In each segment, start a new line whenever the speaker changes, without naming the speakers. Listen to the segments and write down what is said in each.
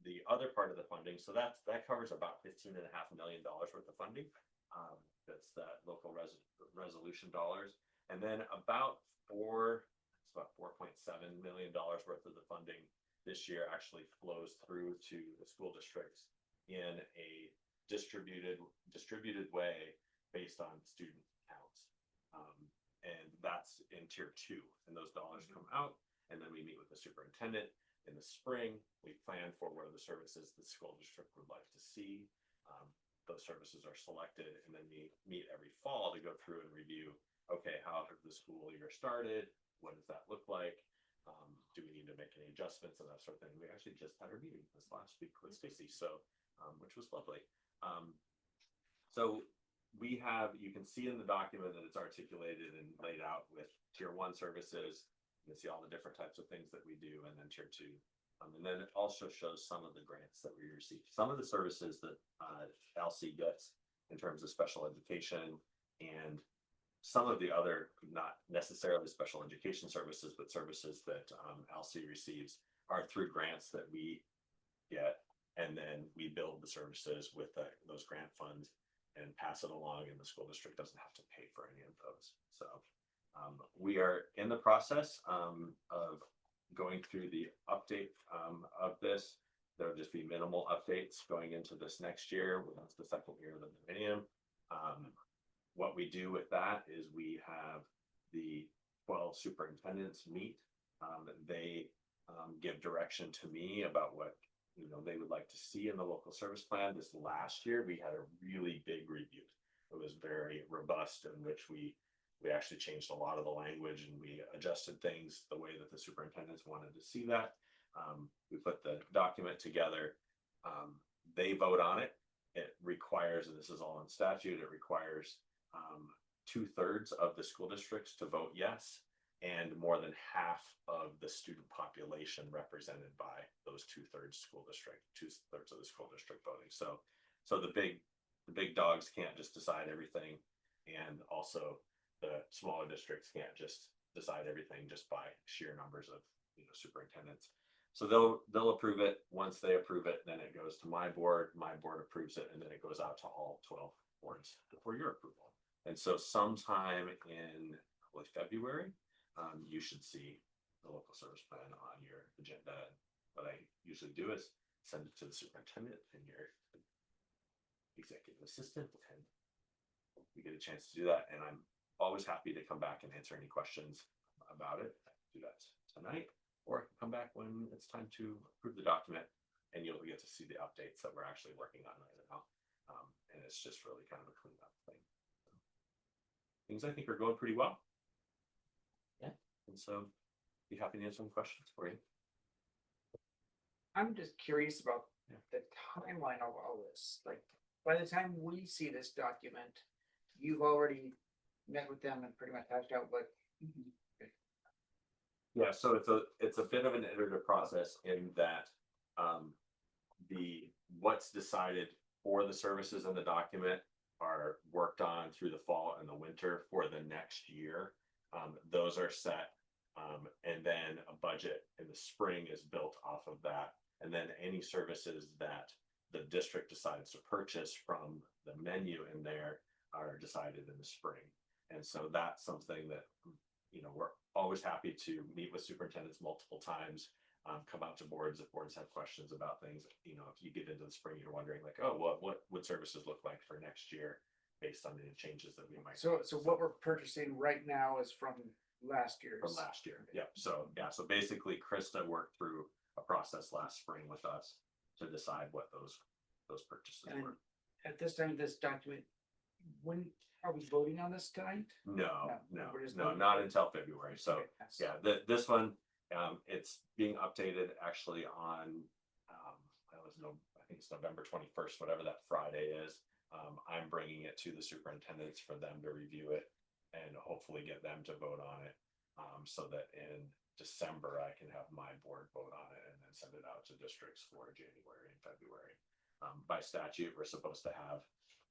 the other part of the funding, so that covers about $15.5 million worth of funding. That's that local resolution dollars, and then it's about $4.7 million worth of the funding this year actually flows through to the school districts in a distributed way based on student counts. And that's in tier 2, and those dollars come out, and then we meet with the superintendent in the spring. We plan for what are the services the school district would like to see. Those services are selected, and then we meet every fall to go through and review, okay, how has the school year started? What does that look like? Do we need to make any adjustments and that sort of thing? We actually just had our meeting this last week with Stacy, so which was lovely. So you can see in the document that it's articulated and laid out with tier 1 services. You can see all the different types of things that we do, and then tier 2. And then it also shows some of the grants that we receive, some of the services that LC gets in terms of special education, and some of the other, not necessarily special education services, but services that LC receives are through grants that we get, and then we build the services with those grant funds and pass it along, and the school district doesn't have to pay for any of those. So we are in the process of going through the update of this. There'll just be minimal updates going into this next year. That's the second year of the millennium. What we do with that is we have the 12 superintendents meet. They give direction to me about what they would like to see in the local service plan. This last year, we had a really big review. It was very robust, in which we actually changed a lot of the language, and we adjusted things the way that the superintendents wanted to see that. We put the document together. They vote on it. It requires, and this is all in statute, it requires 2/3 of the school districts to vote yes, and more than half of the student population represented by those 2/3 of the school district voting. So the big dogs can't just decide everything, and also the smaller districts can't just decide everything just by sheer numbers of superintendents. So they'll approve it. Once they approve it, then it goes to my board approves it, and then it goes out to all 12 boards for your approval. And so sometime in probably February, you should see the local service plan on your agenda. What I usually do is send it to the superintendent and your executive assistant, and we get a chance to do that. And I'm always happy to come back and answer any questions about it. I can do that tonight, or I can come back when it's time to approve the document, and you'll get to see the updates that we're actually working on right now. And it's just really kind of a cleanup thing. So, things I think are going pretty well.
Yeah.
And so be happy to answer some questions for you.
I'm just curious about the timeline of all this. Like, by the time we see this document, you've already met with them and pretty much hashed out what.
Yeah, so it's a bit of an iterative process in that what's decided for the services in the document are worked on through the fall and the winter for the next year. Those are set, and then a budget in the spring is built off of that. And then any services that the district decides to purchase from the menu in there are decided in the spring. And so that's something that, we're always happy to meet with superintendents multiple times, come out to boards if boards have questions about things. If you get into the spring, you're wondering like, oh, what would services look like for next year based on any changes that we might.
So what we're purchasing right now is from last year's.
From last year. Yep. So basically Krista worked through a process last spring with us to decide what those purchases were.
At this time, this document, when are we voting on this tonight?
No,
we're just
not until February. So
Okay.
this one, it's being updated actually on, I think it's November 21st, whatever that Friday is. I'm bringing it to the superintendents for them to review it and hopefully get them to vote on it, so that in December I can have my board vote on it and then send it out to districts for January and February. By statute, we're supposed to have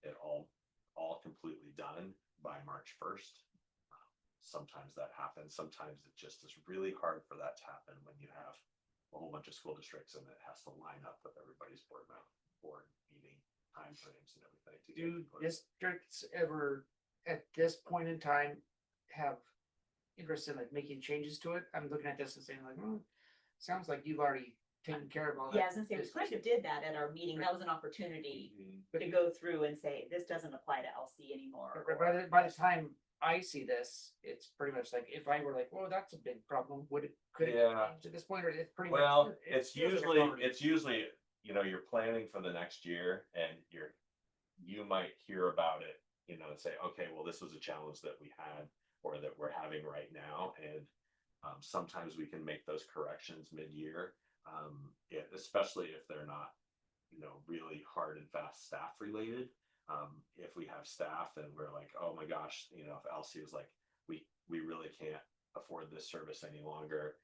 it all completely done by March 1st. Sometimes that happens. Sometimes it just is really hard for that to happen when you have a whole bunch of school districts and it has to line up with everybody's board meeting timeframes and everything. To get
Do
input.
districts ever, at this point in time, have interest in like making changes to it? I'm looking at this and saying like, sounds like you've already taken care of all that.
Yeah, I was gonna say, we
this
kind of did that at our meeting. That was an opportunity
Mhm.
to go through and say, this doesn't apply to LC anymore.
But by the time I see this, it's pretty much like, if I were like, well, that's a big problem, could it
Yeah.
change at this point, or it's pretty
Well,
much?
it's
feels like a
usually,
priority.
you're planning for the next year and you might hear about it, and say, okay, well, this was a challenge that we had or that we're having right now. And sometimes we can make those corrections mid-year, especially if they're not, really hard and fast staff related. If we have staff and we're like, oh my gosh, if Elsie was like, we really can't afford this service any longer.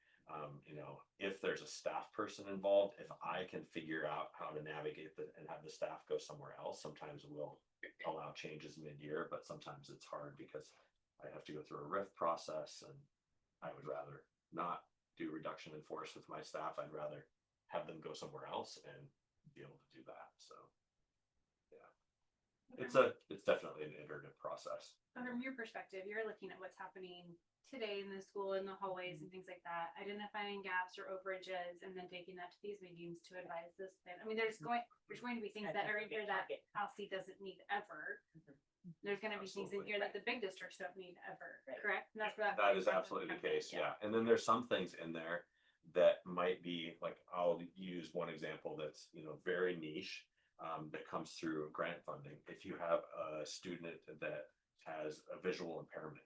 If there's a staff person involved, if I can figure out how to navigate and have the staff go somewhere else, sometimes we'll allow changes mid-year, but sometimes it's hard because I have to go through a RIF process and I would rather not do reduction in force with my staff. I'd rather have them go somewhere else and be able to do that. So it's definitely an iterative process.
But from your perspective, you're looking at what's happening today in the school, in the hallways and things like that, identifying gaps or overages, and then taking that to these meetings to advise this plan. I mean, there's going to be things that are in here that Alcy doesn't need ever. There's gonna be things in here that the big districts don't need ever,
Right.
correct? And that's where
That is absolutely the case, yeah. And then there's some things in there that might be like, I'll use one example that's, very niche, that comes through grant funding. If you have a student that has a visual impairment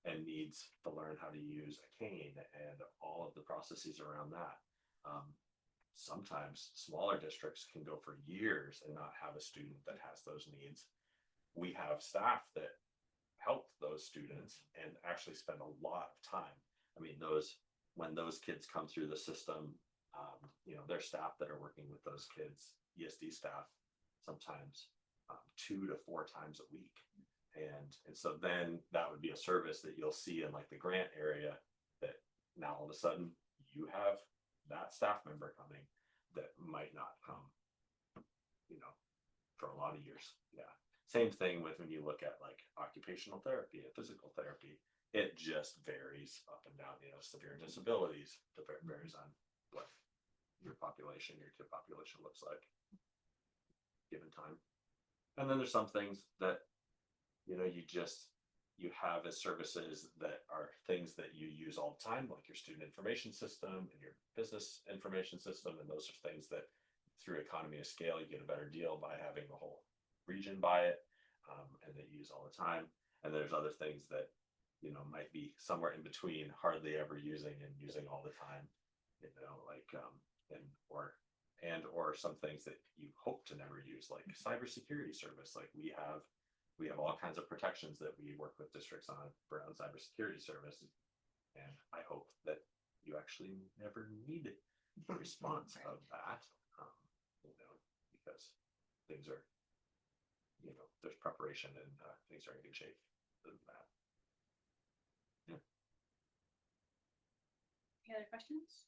and needs to learn how to use a cane and all of the processes around that, sometimes smaller districts can go for years and not have a student that has those needs. We have staff that help those students and actually spend a lot of time. I mean, when those kids come through the system, there's staff that are working with those kids, ESD staff, sometimes 2 to 4 times a week. And so then that would be a service that you'll see in like the grant area, that now all of a sudden you have that staff member coming that might not come, for a lot of years. Yeah. Same thing with when you look at like occupational therapy and physical therapy, it just varies up and down, severe disabilities, varies on what your kid population looks like given time. And then there's some things that, you have as services that are things that you use all the time, like your student information system and your business information system. And those are things that through economy of scale, you get a better deal by having the whole region buy it, and that you use all the time. And there's other things that, might be somewhere in between, hardly ever using and using all the time, like, or some things that you hope to never use, like cybersecurity service. Like we have all kinds of protections that we work with districts on around cybersecurity service. And I hope that you actually never need a response of that, because things are, there's preparation and things are in good shape for that.
Any other questions?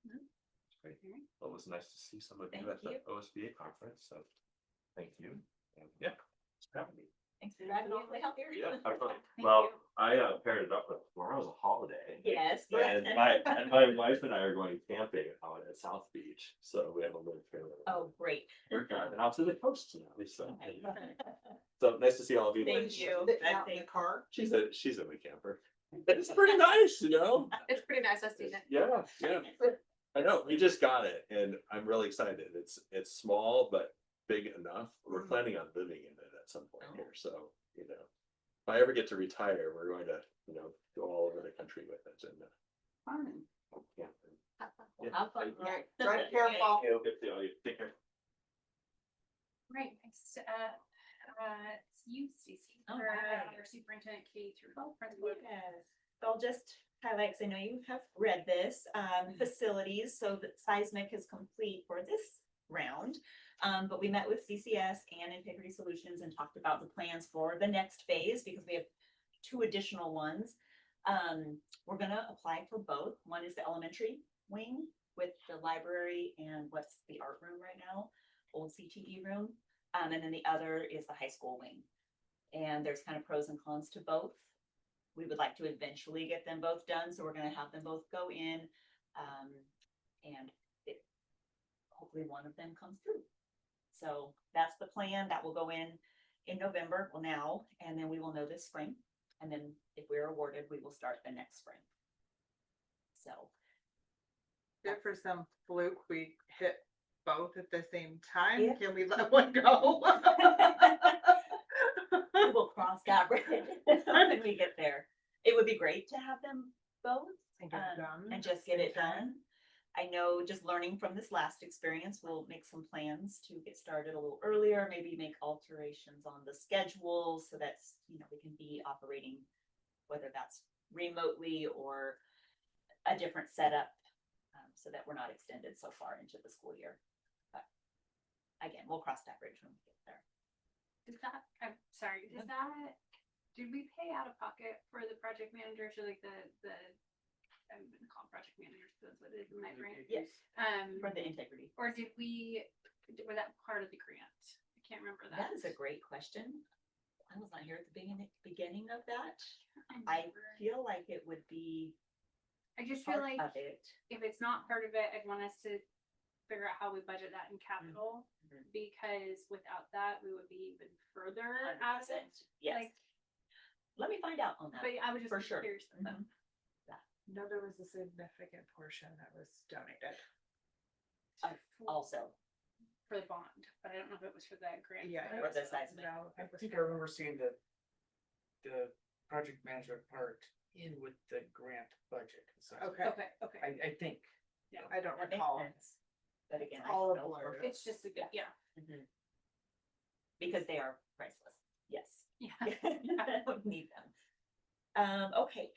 Great.
All right.
Well, it was nice to see some of you
Thank
at the
you.
OSBA conference, so thank you. And yeah, it's having me.
Thanks for driving all the way out here.
Yeah, have fun.
Thank
Well,
you.
I paired it up with tomorrow's a holiday.
Yes.
And my wife and I are going camping out at South Beach, so we have a little trailer.
Oh, great.
We're driving out to the coast now, so nice to see all of you.
Thank you.
Out in the car.
She's in the camper. It's pretty nice,
It's pretty nice, I've seen it.
Yeah, yeah. I know, we just got it and I'm really excited. It's small, but big enough. We're planning on living in it at some point here, so, if I ever get to retire, we're going to, go all over the country with it and, yeah.
Have fun.
Alright, drive careful.
Good to see all you. Take care.
Right, next, it's you, Stacy,
Oh,
for
hi.
our superintendent K through 12 principal.
Yes. So I'll just highlight, because I know you have read this, facilities, so that seismic is complete for this round. But we met with CCS and Integrity Solutions and talked about the plans for the next phase, because we have 2 additional ones. We're gonna apply for both. One is the elementary wing with the library and what's the art room right now, old CTE room. And then the other is the high school wing. And there's kind of pros and cons to both. We would like to eventually get them both done, so we're gonna have them both go in. And hopefully one of them comes through. So that's the plan. That will go in November, well now, and then we will know this spring. And then if we're awarded, we will start the next spring. So.
If for some fluke, we hit both at the same time,
Yeah.
can we let one go?
We will cross that bridge when we get there. It would be great to have them both
And get it done
and
at
just
the
get
same
it
time.
done. I know just learning from this last experience, we'll make some plans to get started a little earlier, maybe make alterations on the schedule so that's, we can be operating, whether that's remotely or a different setup, so that we're not extended so far into the school year. But again, we'll cross that bridge when we get there.
Is that, I'm sorry, is that, did we pay out of pocket for the project managers or like I'm gonna call them project managers, that's what it is in my brain.
Yes,
Um,
for the integrity.
or was that part of the grant? I can't remember that.
That is a great question. I was not here at the beginning of that.
can't
I
remember.
feel like it would be
I just feel
part
like
of it.
if it's not part of it, I'd want us to figure out how we budget that in capital.
Mhm.
Because without that, we would be even further out of it.
100%. Yes.
Like,
Let me find out on that.
but I was just
For sure.
curious. about
Mhm.
No, there was a significant portion that was donated.
Also,
For the bond, but I don't know if it was for that grant.
Yeah.
For the seismic.
No,
I
it was
think I
for-
remember seeing the project management part in with the grant budget. So
Okay,
Okay.
I think.
I don't
that makes
recall.
sense. But again, I
All
don't
a
know
blur.
for-
It's just a good, yeah.
Mhm. Because they are priceless. Yes.
Yeah.
I don't need them. Okay.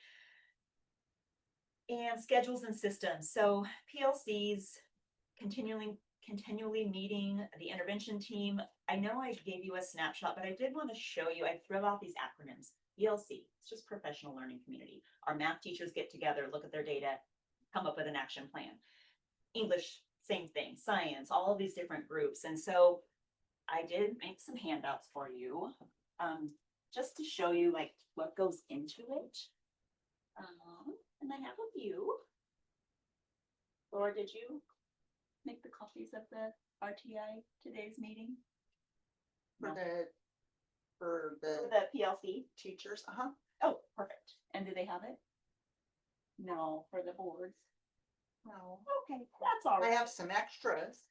And schedules and systems. So PLCs continually meeting the intervention team. I know I gave you a snapshot, but I did want to show you, I throw out these acronyms. ELC, it's just professional learning community. Our math teachers get together, look at their data, come up with an action plan. English, same thing, science, all of these different groups. And so I did make some handouts for you, just to show you like what goes into it. And I have a few. Laura, did you make the copies of the RTI today's meeting?
For
No.
the, for
For
the
the PLC?
teachers,
Oh, perfect. And do they have it? No, for the boards.
No,
Okay, that's all
I
right.
have some extras.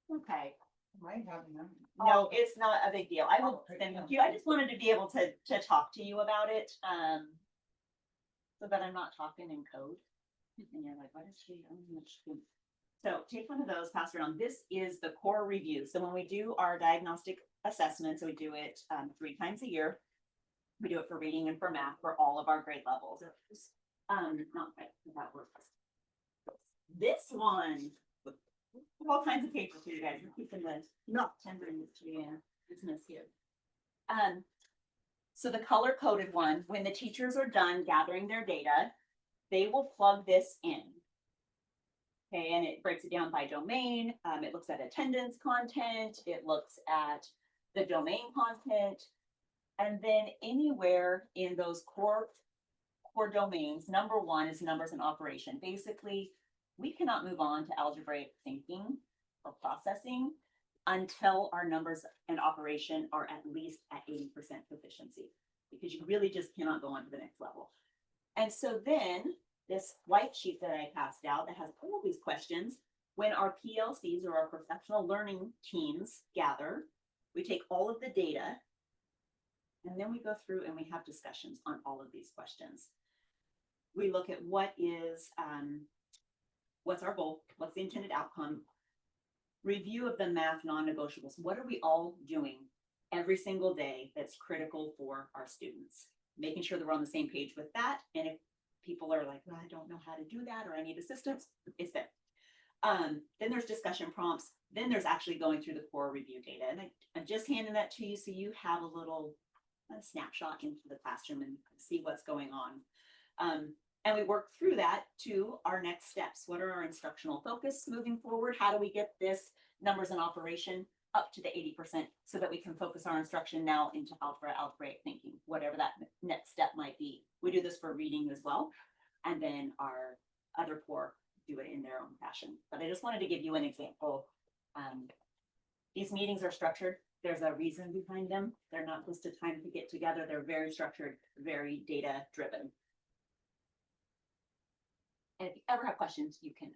Okay.
Might have them.
No, it's not a big deal. I will
Oh,
send them
yeah.
to you. I just wanted to be able to talk to you about it, so that I'm not talking in code. And you're like, what is she? So take one of those, pass it around. This is the core review. So when we do our diagnostic assessments, we do it 3 times a year. We do it for reading and for math for all of our grade levels. Not quite, that works. This one, with all kinds of papers for you guys. We're keeping the not tender industry business here. So the color coded one, when the teachers are done gathering their data, they will plug this in. Okay, and it breaks it down by domain. It looks at attendance content. It looks at the domain content. And then anywhere in those core domains, number 1 is numbers and operation. Basically, we cannot move on to algebraic thinking or processing until our numbers and operation are at least at 80% proficiency, because you really just cannot go on to the next level. And so then this white sheet that I passed out that has all these questions, when our PLCs or our professional learning teams gather, we take all of the data and then we go through and we have discussions on all of these questions. We look at what is, what's our goal, what's the intended outcome, review of the math non-negotiables. What are we all doing every single day that's critical for our students? Making sure that we're on the same page with that. And if people are like, well, I don't know how to do that, or I need assistance, it's there. Then there's discussion prompts. Then there's actually going through the core review data. And I'm just handing that to you so you have a little snapshot into the classroom and see what's going on. And we work through that to our next steps. What are our instructional focus moving forward? How do we get this numbers in operation up to the 80% so that we can focus our instruction now into algebraic thinking, whatever that next step might be. We do this for reading as well. And then our other core do it in their own fashion. But I just wanted to give you an example. These meetings are structured. There's a reason behind them. They're not just a time to get together. They're very structured, very data driven. And if you ever have questions, you can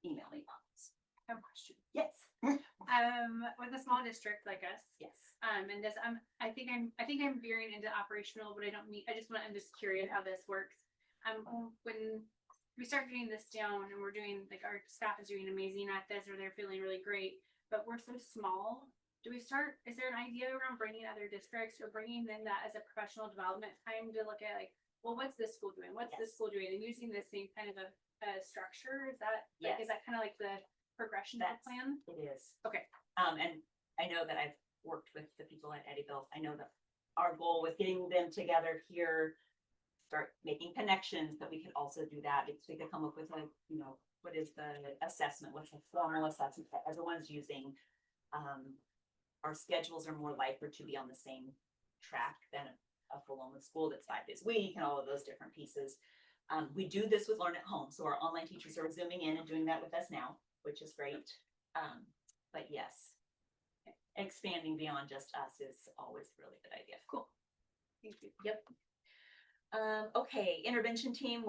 email me on this.
I have a question.
Yes.
With a small district like us,
Yes.
and this, I think I'm veering into operational, but I'm just curious how this works. When we start getting this down and we're doing, like, our staff is doing amazing at this, or they're feeling really great, but we're so small. Is there an idea around bringing other districts or bringing in that as a professional development time to look at, like, well, what's this school doing? What's this school doing? And using the same kind of a structure? Is that, like, is
Yes.
that kind of like the progression of the
That's-
plan?
It is.
Okay.
And I know that I've worked with the people at Eddyville. I know that our goal with getting them together here, start making connections, that we could also do that. Because we could come up with, like, you know, what is the assessment? What's the formal assessment that everyone's using? Our schedules are more likely to be on the same track than a Paloma school that's 5 days a week and all of those different pieces. We do this with Learn at Home. So our online teachers are zooming in and doing that with us now, which is great. But yes, expanding beyond just us is always a really good idea.
Cool. Thank you.
Yep. Okay, intervention team,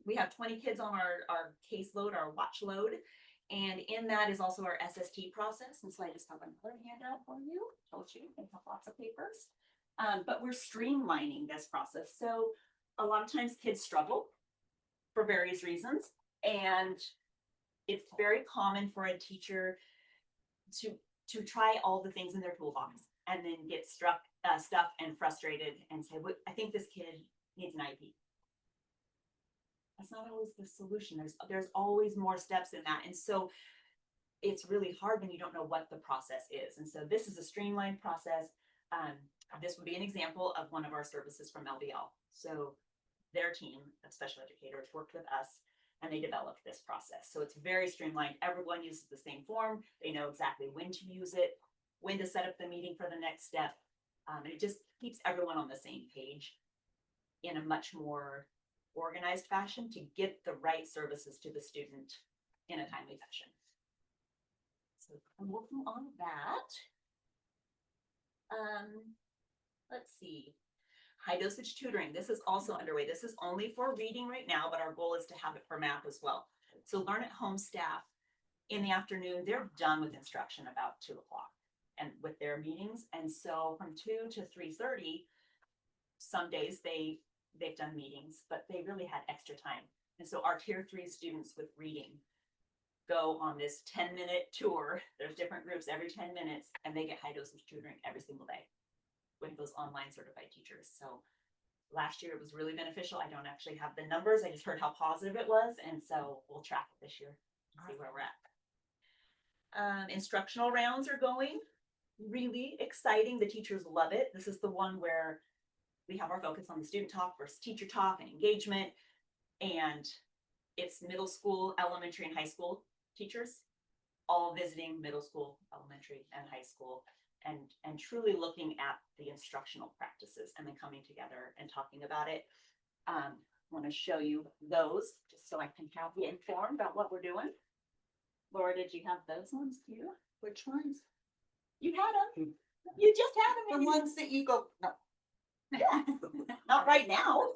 we have 20 kids on our caseload, our watch load. And in that is also our SST process. And so I just have another handout for you. Told you, we have lots of papers. But we're streamlining this process. So a lot of times kids struggle for various reasons. And it's very common for a teacher to try all the things in their toolbox and then get stuck and frustrated and say, I think this kid needs an IEP. That's not always the solution. There's always more steps in that. And so it's really hard when you don't know what the process is. And so this is a streamlined process. This would be an example of one of our services from LVL. So their team of special educators worked with us and they developed this process. So it's very streamlined. Everyone uses the same form. They know exactly when to use it, when to set up the meeting for the next step. And it just keeps everyone on the same page in a much more organized fashion to get the right services to the student in a timely fashion. So I'm working on that. Let's see. High dosage tutoring. This is also underway. This is only for reading right now, but our goal is to have it for math as well. So Learn at Home staff in the afternoon, they're done with instruction about 2 o'clock and with their meetings. And so from 2 to 3:30, some days they've done meetings, but they really had extra time. And so our tier 3 students with reading go on this 10-minute tour. There's different groups every 10 minutes and they get high dosage tutoring every single day with those online certified teachers. So last year it was really beneficial. I don't actually have the numbers. I just heard how positive it was. And so we'll track it this year and see where we're at. Instructional rounds are going really exciting. The teachers love it. This is the one where we have our focus on the student talk versus teacher talk and engagement. And it's middle school, elementary, and high school teachers, all visiting middle school, elementary, and high school, and truly looking at the instructional practices and then coming together and talking about it. I want to show you those just so I can have you informed about what we're doing. Laura, did you have those ones too?
Which ones?
You had them. You just had them.
The ones that you go, no.
Yeah, not right now.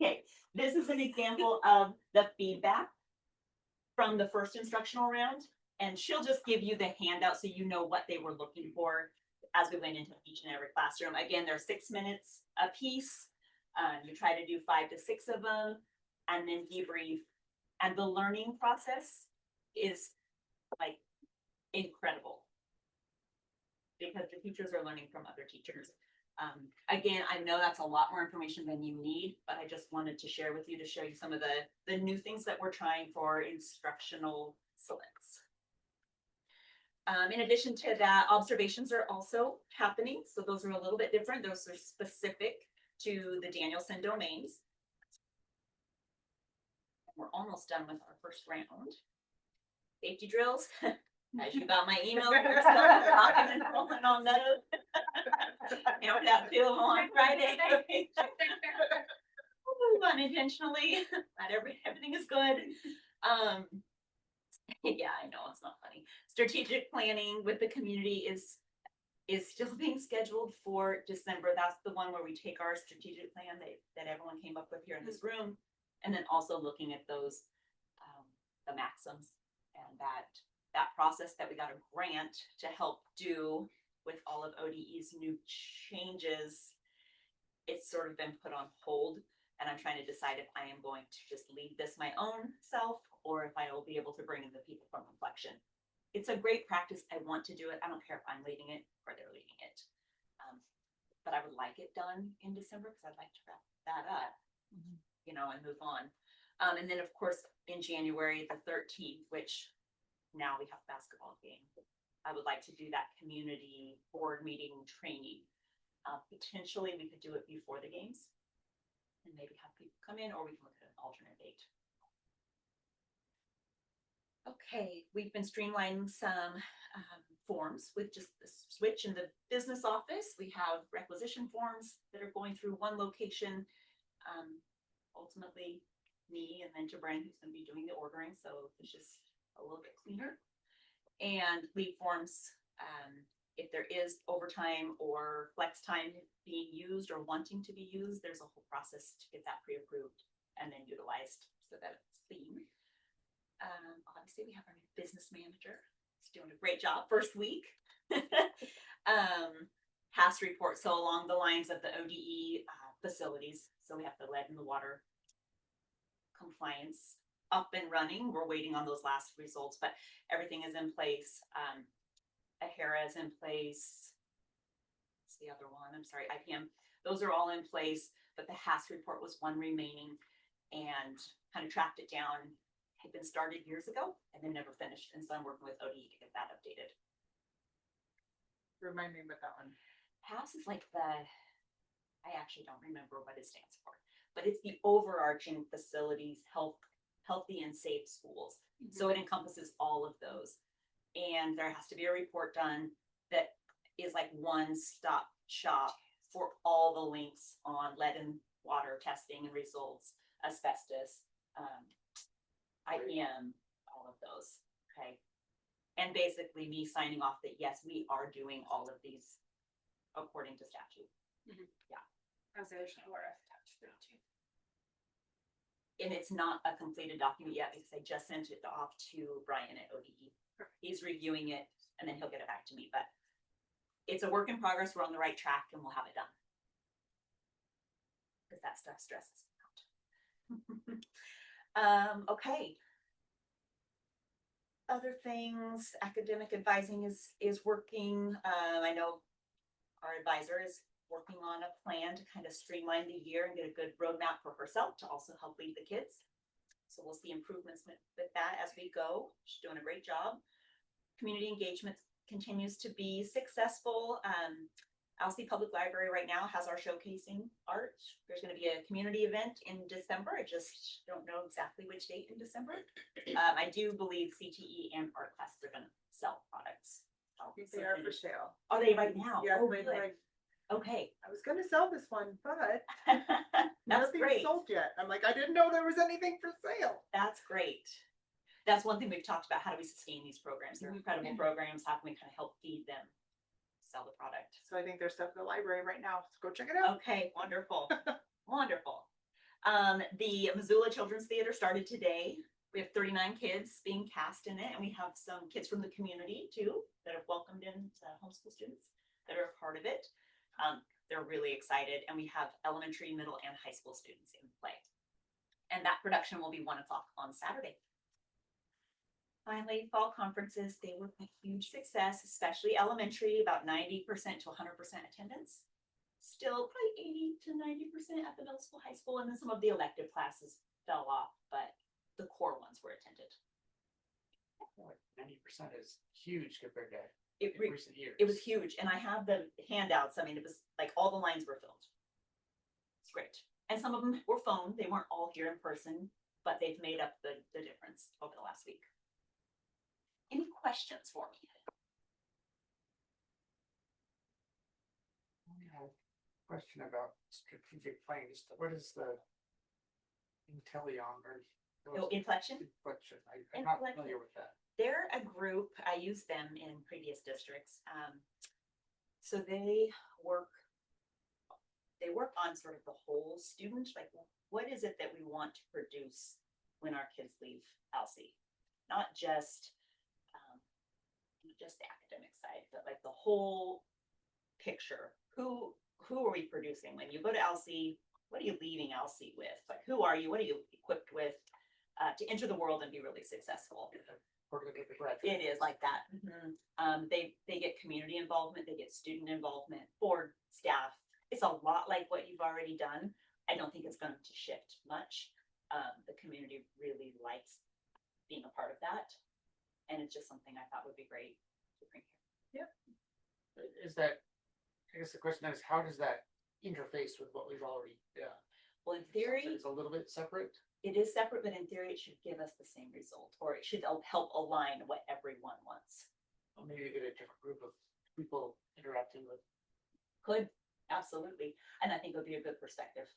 Okay, this is an example of the feedback from the first instructional round. And she'll just give you the handout so you know what they were looking for as we went into each and every classroom. Again, they're 6 minutes a piece. You try to do 5 to 6 of them and then debrief. And the learning process is like incredible because the teachers are learning from other teachers. Again, I know that's a lot more information than you need, but I just wanted to share with you to show you some of the new things that we're trying for instructional excellence. In addition to that, observations are also happening. So those are a little bit different. Those are specific to the Danielson domains. We're almost done with our first round. Safety drills, as you got my email, we're still rocking and rolling on those. And we got 2 of them on Friday. Ooh, unintentionally, not everything is good. Yeah, I know, it's not funny. Strategic planning with the community is still being scheduled for December. That's the one where we take our strategic plan that everyone came up with here in this room. And then also looking at those, the maxims and that process that we got a grant to help do with all of ODE's new changes. It's sort of been put on hold, and I'm trying to decide if I am going to just lead this my own self or if I will be able to bring in the people from Reflection. It's a great practice. I want to do it. I don't care if I'm leading it or they're leading it. But I would like it done in December because I'd like to wrap that up, you know, and move on. And then of course, in January, the 13th, which now we have a basketball game. I would like to do that community board meeting training. Potentially we could do it before the games and maybe have people come in, or we can look at an alternate date. Okay, we've been streamlining some forms with just the switch in the business office. We have requisition forms that are going through one location. Ultimately me and then to Brian, who's going to be doing the ordering. So it's just a little bit cleaner. And leave forms, if there is overtime or flex time being used or wanting to be used, there's a whole process to get that pre-approved and then utilized so that it's clean. Obviously we have our new business manager. He's doing a great job first week. HAS report, so along the lines of the ODE facilities. So we have the lead and the water compliance up and running. We're waiting on those last results, but everything is in place. AHERA is in place. What's the other one? I'm sorry, IPM. Those are all in place, but the HAS report was one remaining, and kind of tracked it down. Had been started years ago and then never finished. And so I'm working with ODE to get that updated.
Remind me about that one.
HAS is like I actually don't remember what it stands for, but it's the overarching facilities, healthy and safe schools. So it encompasses all of those. And there has to be a report done that is like one-stop shop for all the links on lead and water testing and results, asbestos, IPM, all of those, okay? And basically me signing off that, yes, we are doing all of these according to statute.
I was there's no where attached to it too.
And it's not a completed document yet because I just sent it off to Brian at ODE. He's reviewing it and then he'll get it back to me, but it's a work in progress. We're on the right track and we'll have it done. Because that stuff stresses me out. Okay. Other things, academic advising is working. I know our advisor is working on a plan to kind of streamline the year and get a good roadmap for herself to also help lead the kids. So we'll see improvements with that as we go. She's doing a great job. Community engagement continues to be successful. Alcee Public Library right now has our showcasing art. There's going to be a community event in December. I just don't know exactly which date in December. I do believe CTE and art classes are going to sell products.
They are for sale.
Are they right now?
Yes,
Oh,
they
good.
like,
Okay.
I was gonna sell this one, but
That's
nothing's
great.
sold yet. I'm like, I didn't know there was anything for sale.
That's great. That's one thing we've talked about. How do we sustain these programs? They're incredible programs. How can we kind of help feed them, sell the product?
So I think there's stuff in the library right now. So go check it out.
Okay, wonderful. Wonderful. The Missoula Children's Theater started today. We have 39 kids being cast in it, and we have some kids from the community too that have welcomed in homeschool students that are a part of it. They're really excited, and we have elementary, middle, and high school students in play. And that production will be 1 o'clock on Saturday. Finally, fall conferences, they were a huge success, especially elementary, about 90% to 100% attendance. Still probably 80 to 90% at the middle school, high school, and then some of the elective classes fell off, but the core ones were attended.
90% is huge compared to
It
recent years.
was huge, and I have the handouts. I mean, it was like all the lines were filled. It's great. And some of them were phone. They weren't all here in person. but they've made up the difference over the last week. Any questions for me?
I have a question about strategic planning, just what is the Intellion or?
Oh, inflection?
Inflection, I'm not
Inflection.
familiar with that.
They're a group, I used them in previous districts. So they work on sort of the whole student, like what is it that we want to produce when our kids leave Elsie? Not just the academic side, but like the whole picture. Who are we producing? When you go to Elsie, what are you leaving Elsie with? Like, who are you? What are you equipped with to enter the world and be really successful? It is like that. They get community involvement, they get student involvement, board, staff. It's a lot like what you've already done. I don't think it's going to shift much. The community really likes being a part of that. And it's just something I thought would be great to bring here.
Is that, I guess the question is, how does that interface with what we've already done?
Well, in theory,
It's a little bit separate.
it is separate, but in theory, it should give us the same result, or it should help align what everyone wants.
Or maybe you get a different group of people interacting with.
Could, absolutely. And I think it would be a good perspective.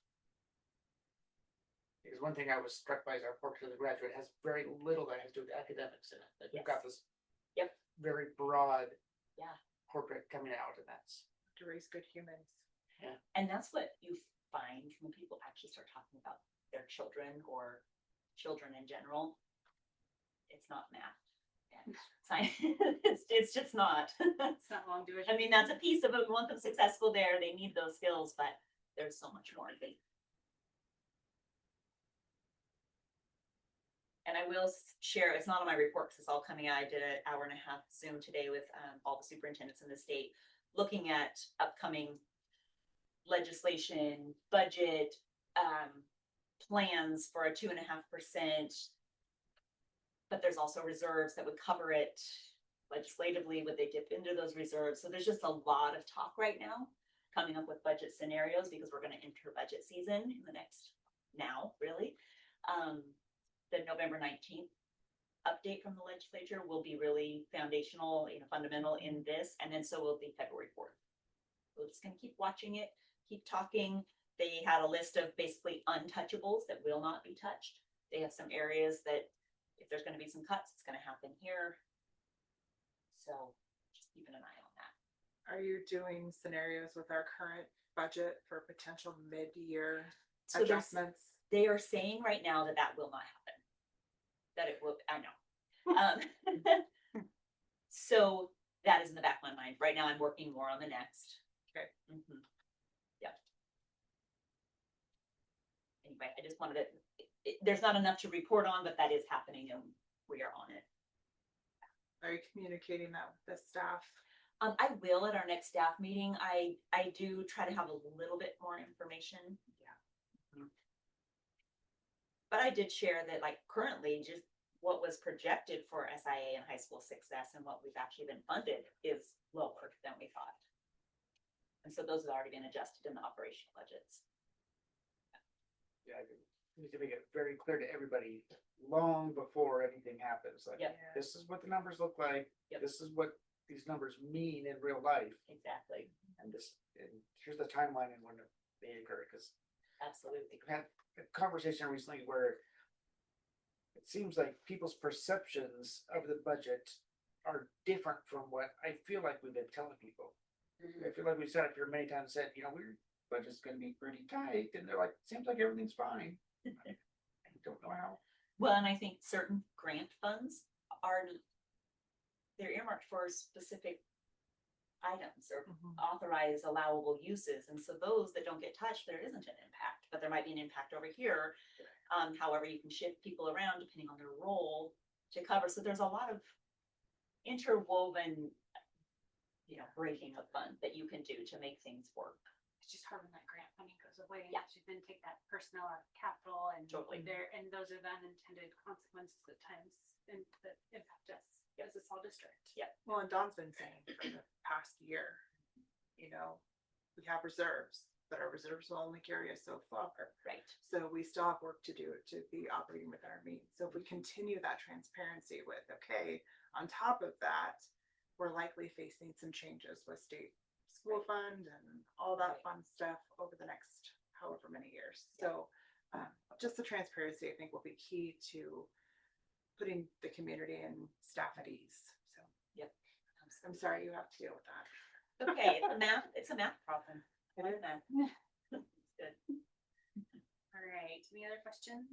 Because one thing I was struck by is our portrait of the graduate has very little that has to do with academics in it. Like we've got this.
Yep.
Very broad.
Yeah.
Portrait coming out, and that's.
To raise good humans.
And that's what you find when people actually start talking about their children or children in general. It's not math and science. It's just not.
It's not long division.
I mean, that's a piece of it. We want them successful there. They need those skills, but there's so much more. And I will share, it's not on my report because it's all coming out. I did an 1.5 hour Zoom today with all the superintendents in the state, looking at upcoming legislation, budget, plans for a 2.5%. But there's also reserves that would cover it legislatively. Would they dip into those reserves? So there's just a lot of talk right now coming up with budget scenarios because we're going to enter budget season in the next now, really. The November 19th update from the legislature will be really foundational, fundamental in this, and then so will be February 4th. We're just gonna keep watching it, keep talking. They had a list of basically untouchables that will not be touched. They have some areas that if there's gonna be some cuts, it's gonna happen here. So just keeping an eye on that.
Are you doing scenarios with our current budget for potential mid-year
So
adjustments?
they are saying right now that will not happen. That it will, I know. So that is in the back of my mind. Right now, I'm working more on the next.
Okay.
Yep. Anyway, I just wanted to, there's not enough to report on, but that is happening and we are on it.
Are you communicating that with the staff?
I will at our next staff meeting. I do try to have a little bit more information. Yeah. But I did share that like currently just what was projected for SIA and high school success and what we've actually been funded is lower than we thought. And so those have already been adjusted in the operational budgets.
Yeah, I need to make it very clear to everybody long before anything happens. Like,
Yep.
this is what the numbers look like.
Yep.
This is what these numbers mean in real life.
Exactly.
And here's the timeline and when they occur. Because
Absolutely.
I've had a conversation recently where it seems like people's perceptions of the budget are different from what I feel like we've been telling people. I feel like we've sat up here many times and said, our budget's gonna be pretty tight, and they're like, seems like everything's fine. I don't know how.
Well, and I think certain grant funds they're earmarked for specific items or authorized allowable uses. And so those that don't get touched, there isn't an impact, but there might be an impact over here. However, you can shift people around depending on their role to cover. So there's a lot of interwoven, breaking of funds that you can do to make things work.
It's just hard when that grant funding goes away.
Yeah.
You then take that personnel out of capital and
Totally.
and those are the unintended consequences at times and that impact us as a small district.
Yep.
Well, and Dawn's been saying for the past year, we have reserves, but our reserves will only carry us so far.
Right.
So we still have work to do to be operating within our means. So if we continue that transparency with, okay, on top of that, we're likely facing some changes with state school fund and all that fun stuff over the next however many years. So just the transparency, I think, will be key to putting the community and staff at ease. So
Yep.
I'm sorry you have to deal with that.
Okay, it's a math problem. I learned that. Good.
All right, any other questions,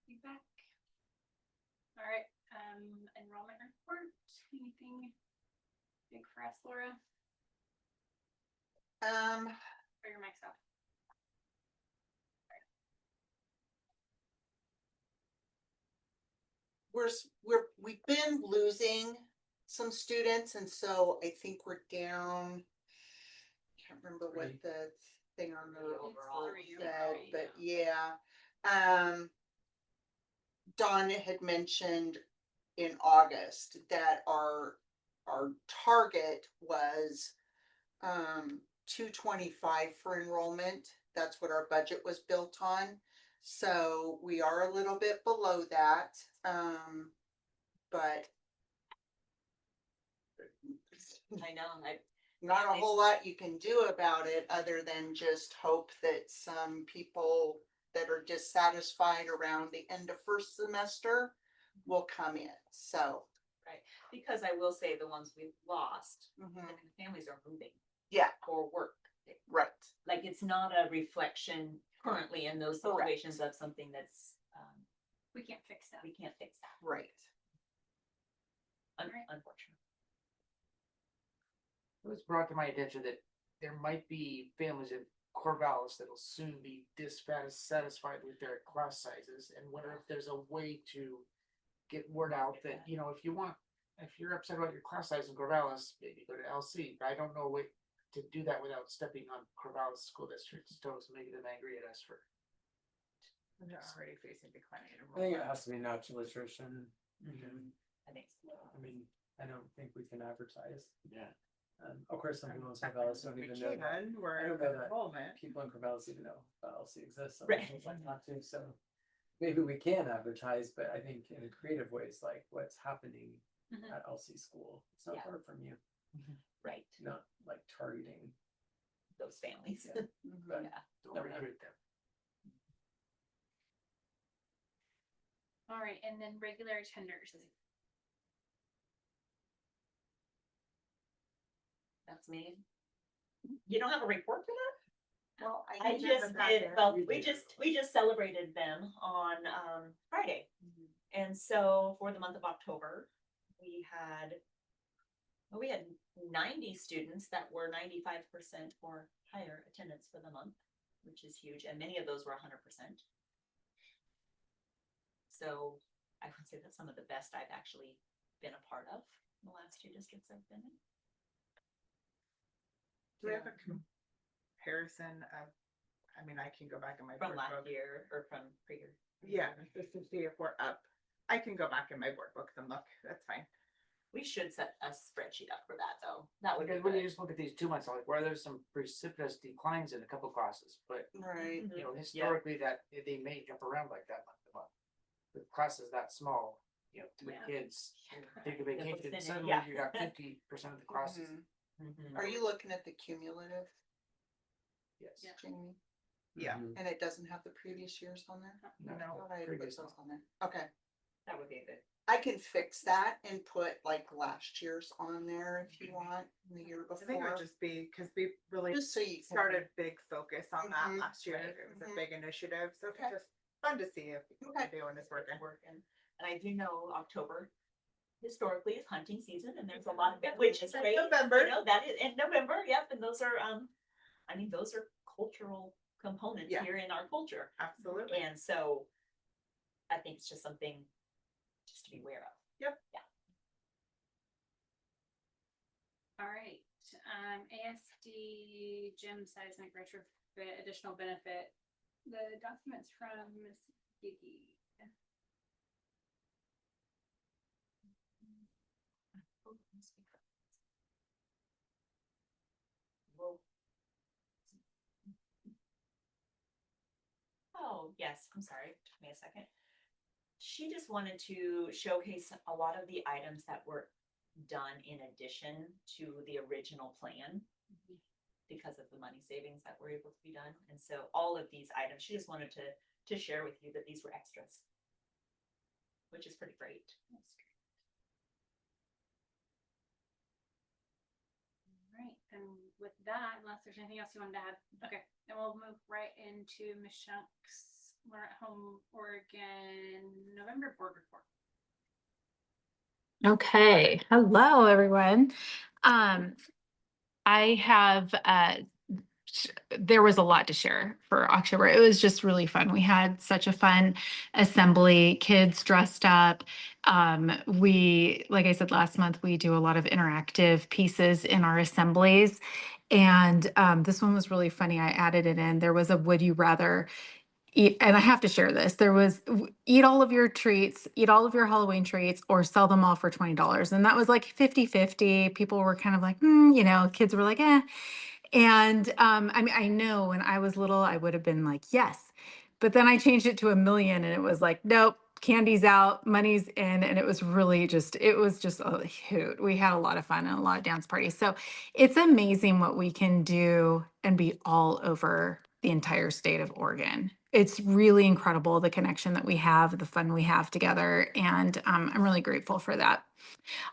feedback? All right, enrollment report, anything big for us, Laura, or your mic's off?
We've been losing some students, and so I think we're down. Can't remember what the thing on the
overall
said,
three,
but yeah. Dawn had mentioned in August that our target was 225 for enrollment. That's what our budget was built on. So we are a little bit below that, but
I know,
not a whole lot you can do about it other than just hope that some people that are dissatisfied around the end of first semester will come in. So,
because I will say the ones we've lost,
mhm,
I mean, the families are moving.
Yeah.
For work.
right.
Like, it's not a reflection currently in those
Correct.
situations of something that's,
We can't fix that.
we can't fix that,
Right.
unfortunately.
It was brought to my attention that there might be families in Corvallis that'll soon be dissatisfied with their class sizes, and wonder if there's a way to get word out that, you know, if you're upset about your class size in Corvallis, maybe go to LC, but I don't know a way to do that without stepping on Corvallis School District's toes, making them angry at us for.
They're already facing declining
I think it
enrollment.
has to be natural attrition.
I think so.
I mean, I don't think we can advertise.
Yeah.
Of course, some people in Corvallis don't
We
even know that
can, we're
I don't
in
know that.
enrollment.
people in Corvallis even know that LC exists. Some
Right.
people might not to, so maybe we can advertise, but I think in creative ways, like what's happening
Mhm.
at LC school, it's not
Yeah.
far from you,
Right,
not like targeting.
those families.
Yeah. But
Yeah.
Don't recruit them.
All right, and then regular attenders.
That's me. You don't have a report for that?
Well,
I
did
just
the
did,
packet.
well,
You
we
did.
just celebrated them on Friday. And so for the month of October, we had 90 students that were 95% or higher attendance for the month, which is huge, and many of those were 100%. So I would say that's some of the best I've actually been a part of in the last two districts I've been in.
Do we have a comparison of, I mean, I can go back in my.
From
board
last
book.
year or from pre-year.
Yeah, just to see if we're up. I can go back in my board books and look, that's fine.
We should set a spreadsheet up for that, though. That would be
Because when you
good.
just look at these 2 months, like where there's some precipitous declines in a couple classes, but
Right.
Mhm.
you know, historically that they may jump around like that month to month. The class is that small, you know, 3
Yeah.
kids, take a
The
vacation,
percentage,
suddenly
yeah.
you got 50% of the classes.
Mhm.
Mhm.
Are you looking at the cumulative,
Yes.
Yeah.
Jamie?
Yeah.
Mhm.
And it doesn't have the previous years on there?
No,
I thought I had put
previous
those
one.
on there. Okay.
That would be good.
I can fix that and put like last year's on there if you want, the year
I think it would
before,
just be, because we really
just so you can.
started big focus on that
Mhm,
last year.
right,
It was a
mhm.
big initiative, so it's
Okay.
just fun to see if what
Okay.
we're doing is working.
It's working. And I do know October historically is hunting season, and there's a lot of it, which is great.
November.
You know, that is in November, yep, and those are I mean, those are cultural components
Yeah.
here in our culture.
Absolutely.
And so I think it's just something just to be aware of.
All right, ASD gym seismic retrofit additional benefit, the documents from Ms. Gigi.
Well, Yes, I'm sorry, took me a second. She just wanted to showcase a lot of the items that were done in addition to the original plan. Because of the money savings that were able to be done. And so all of these items, she just wanted to share with you that these were extras. Which is pretty great.
Right, and with that, unless there's anything else you wanted to add, okay, then we'll move right into Ms. Shunk's Learn at Home Oregon November board report.
Okay, hello, everyone. I have, there was a lot to share for October. It was just really fun. We had such a fun assembly, kids dressed up. Like I said last month, we do a lot of interactive pieces in our assemblies. And this one was really funny. I added it in. There was a would you rather eat, and I have to share this. There was eat all of your treats, eat all of your Halloween treats, or sell them all for $20. And that was like 50-50. People were kind of like, kids were like, eh. And I mean, I know when I was little, I would have been like, yes. But then I changed it to 1,000,000 and it was like, nope, candy's out, money's in. And it was just a hoot. We had a lot of fun and a lot of dance parties. So it's amazing what we can do and be all over the entire state of Oregon. It's really incredible the connection that we have, the fun we have together. And I'm really grateful for that.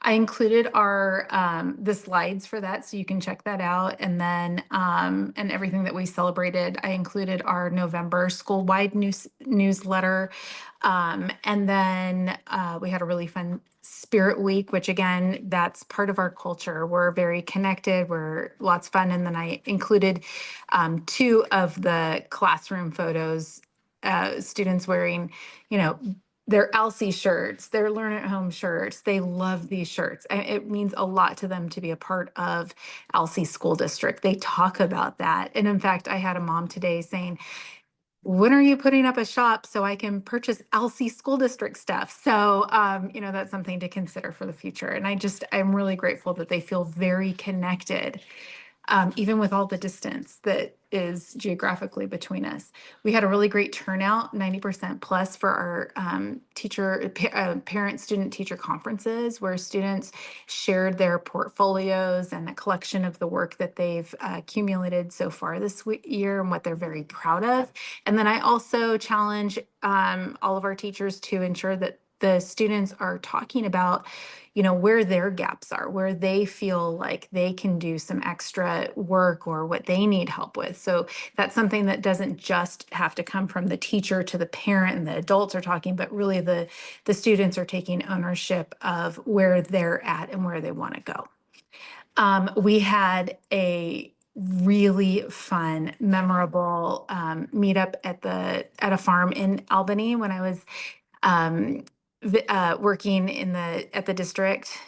I included the slides for that, so you can check that out. And then, and everything that we celebrated, I included our November school-wide newsletter. And then we had a really fun Spirit Week, which again, that's part of our culture. We're very connected, we're lots of fun. And then I included 2 of the classroom photos, students wearing, their Elsie shirts, their Learn at Home shirts. They love these shirts. And it means a lot to them to be a part of Elsie School District. They talk about that. And in fact, I had a mom today saying, when are you putting up a shop so I can purchase Elsie School District stuff? So, that's something to consider for the future. And I'm really grateful that they feel very connected. Even with all the distance that is geographically between us. We had a really great turnout, 90% plus for our parent-student teacher conferences, where students shared their portfolios and the collection of the work that they've accumulated so far this year and what they're very proud of. And then I also challenge all of our teachers to ensure that the students are talking about where their gaps are, where they feel like they can do some extra work or what they need help with. So that's something that doesn't just have to come from the teacher to the parent and the adults are talking, but really the students are taking ownership of where they're at and where they want to go. We had a really fun, memorable meetup at a farm in Albany when I was working at the district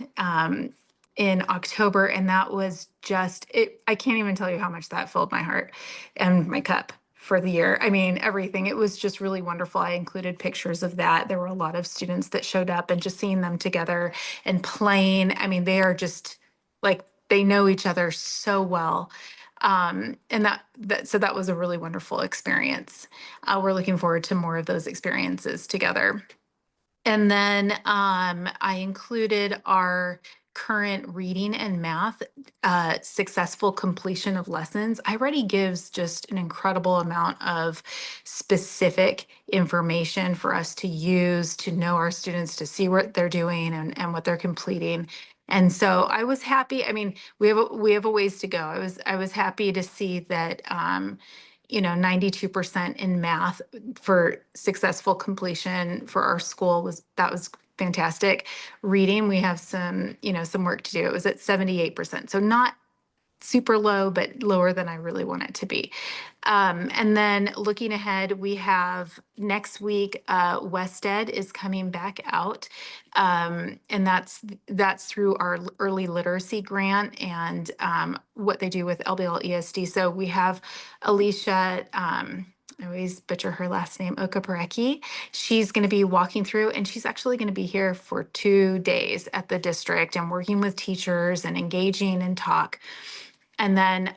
in October, and that was just it. I can't even tell you how much that filled my heart and my cup for the year. I mean, everything. It was just really wonderful. I included pictures of that. There were a lot of students that showed up, and just seeing them together and playing. I mean, they are just like they know each other so well. And so that was a really wonderful experience. We're looking forward to more of those experiences together. And then I included our current reading and math successful completion of lessons. iReady gives just an incredible amount of specific information for us to use to know our students, to see what they're doing and what they're completing. And so I was happy. I mean, we have a ways to go. I was happy to see that 92% in math for successful completion for our school was fantastic. Reading, we have some work to do. It was at 78%. So not super low, but lower than I really want it to be. And then looking ahead, we have next week, WestEd is coming back out. And that's through our early literacy grant and what they do with LBL ESD. So we have Alicia, I always butcher her last name, Okapareki. She's going to be walking through, and she's actually going to be here for 2 days at the district and working with teachers and engaging and talk. And then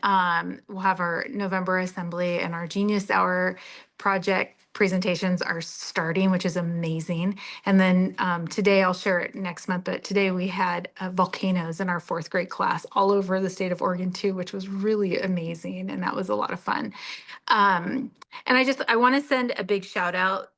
we'll have our November assembly, and our Genius Hour project presentations are starting, which is amazing. And then today, I'll share it next month, but today we had volcanoes in our 4th grade class all over the state of Oregon too, which was really amazing. And that was a lot of fun. And I want to send a big shout out.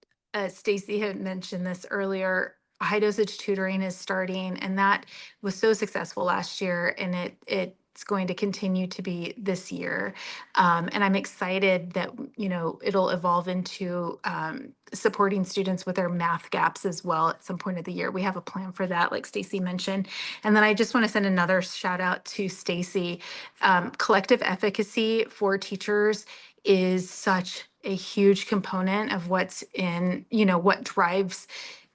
Stacy had mentioned this earlier. High dosage tutoring is starting, and that was so successful last year, and it's going to continue to be this year. And I'm excited that, it'll evolve into supporting students with their math gaps as well at some point of the year. We have a plan for that, like Stacy mentioned. And then I just want to send another shout out to Stacy. Collective efficacy for teachers is such a huge component of what's in, what drives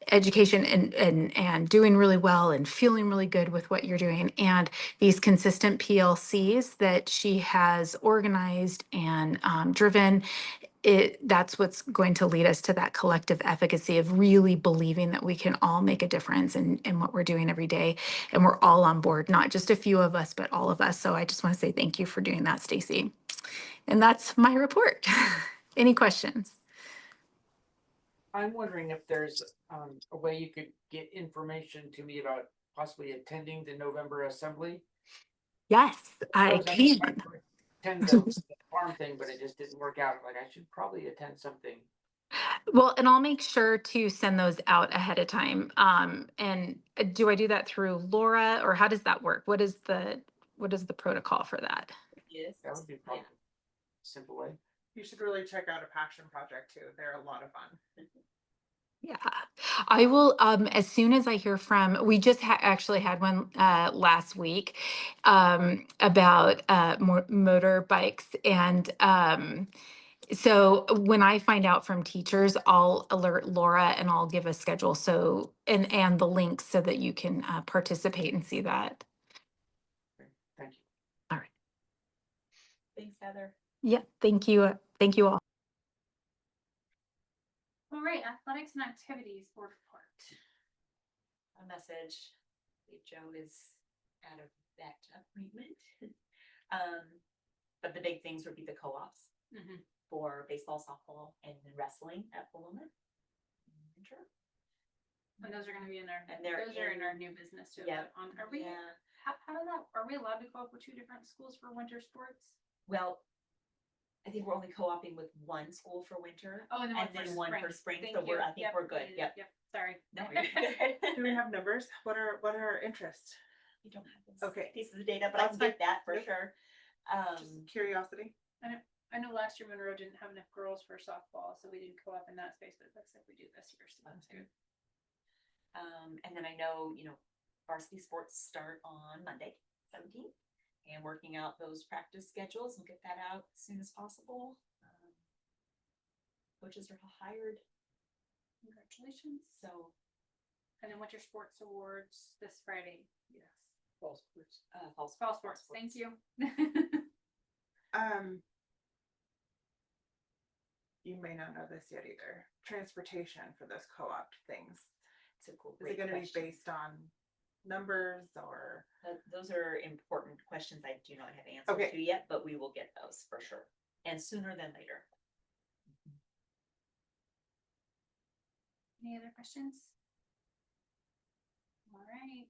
education and doing really well and feeling really good with what you're doing. And these consistent PLCs that she has organized and driven, that's what's going to lead us to that collective efficacy of really believing that we can all make a difference in what we're doing every day. And we're all on board, not just a few of us, but all of us. So I just want to say thank you for doing that, Stacy. And that's my report. Any questions?
I'm wondering if there's a way you could get information to me about possibly attending the November assembly.
Yes, I
was like,
can.
Attend the farm thing, but it just didn't work out. Like, I should probably attend something.
Well, and I'll make sure to send those out ahead of time. And do I do that through Laura, or how does that work? What is the protocol for that?
Yes.
That would be probably a simple way.
You should really check out a passion project too. They're a lot of fun.
Yeah, I will, as soon as I hear from, we just actually had one last week about motorbikes. And so when I find out from teachers, I'll alert Laura and I'll give a schedule and the links so that you can participate and see that.
Thank you.
All right.
Thanks, Heather.
Yeah, thank you. Thank you all.
All right, athletics and activities board report.
A message. Joe is out of that appointment. But the big things would be the co-ops for baseball, softball, and wrestling at Paloma.
And those are gonna be in our,
And they're
those are in
in-
our new business too.
Yeah.
Are we, how did that, are we allowed to co-op with 2 different schools for winter sports?
Well, I think we're only co-oping with one school for winter.
Oh, and then
And then one for spring,
Thank
so
you.
I think
Yep,
we're good. Yep.
Yep, sorry.
No, you're good.
Do we have numbers? What are our interests?
You don't have this
Okay.
pieces of data, but I
That's
can get that for
Yep.
sure.
Just curiosity.
I know last year Monroe didn't have enough girls for softball, so we didn't co-op in that space, but it looks like we do this year, so that's good.
And then I know, varsity sports start on Monday, 17th, and working out those practice schedules and get that out as soon as possible. Coaches are hired,
Congratulations.
so,
And then winter sports awards this Friday.
yes.
Fall sports.
Fall sports, thank you.
You may not know this yet either. Transportation for those co-op things.
It's a cool.
Is it gonna be based on numbers or?
Those are important questions I do not have answers
Okay.
to yet, but we will get those for sure, and sooner than later.
Any other questions? All right.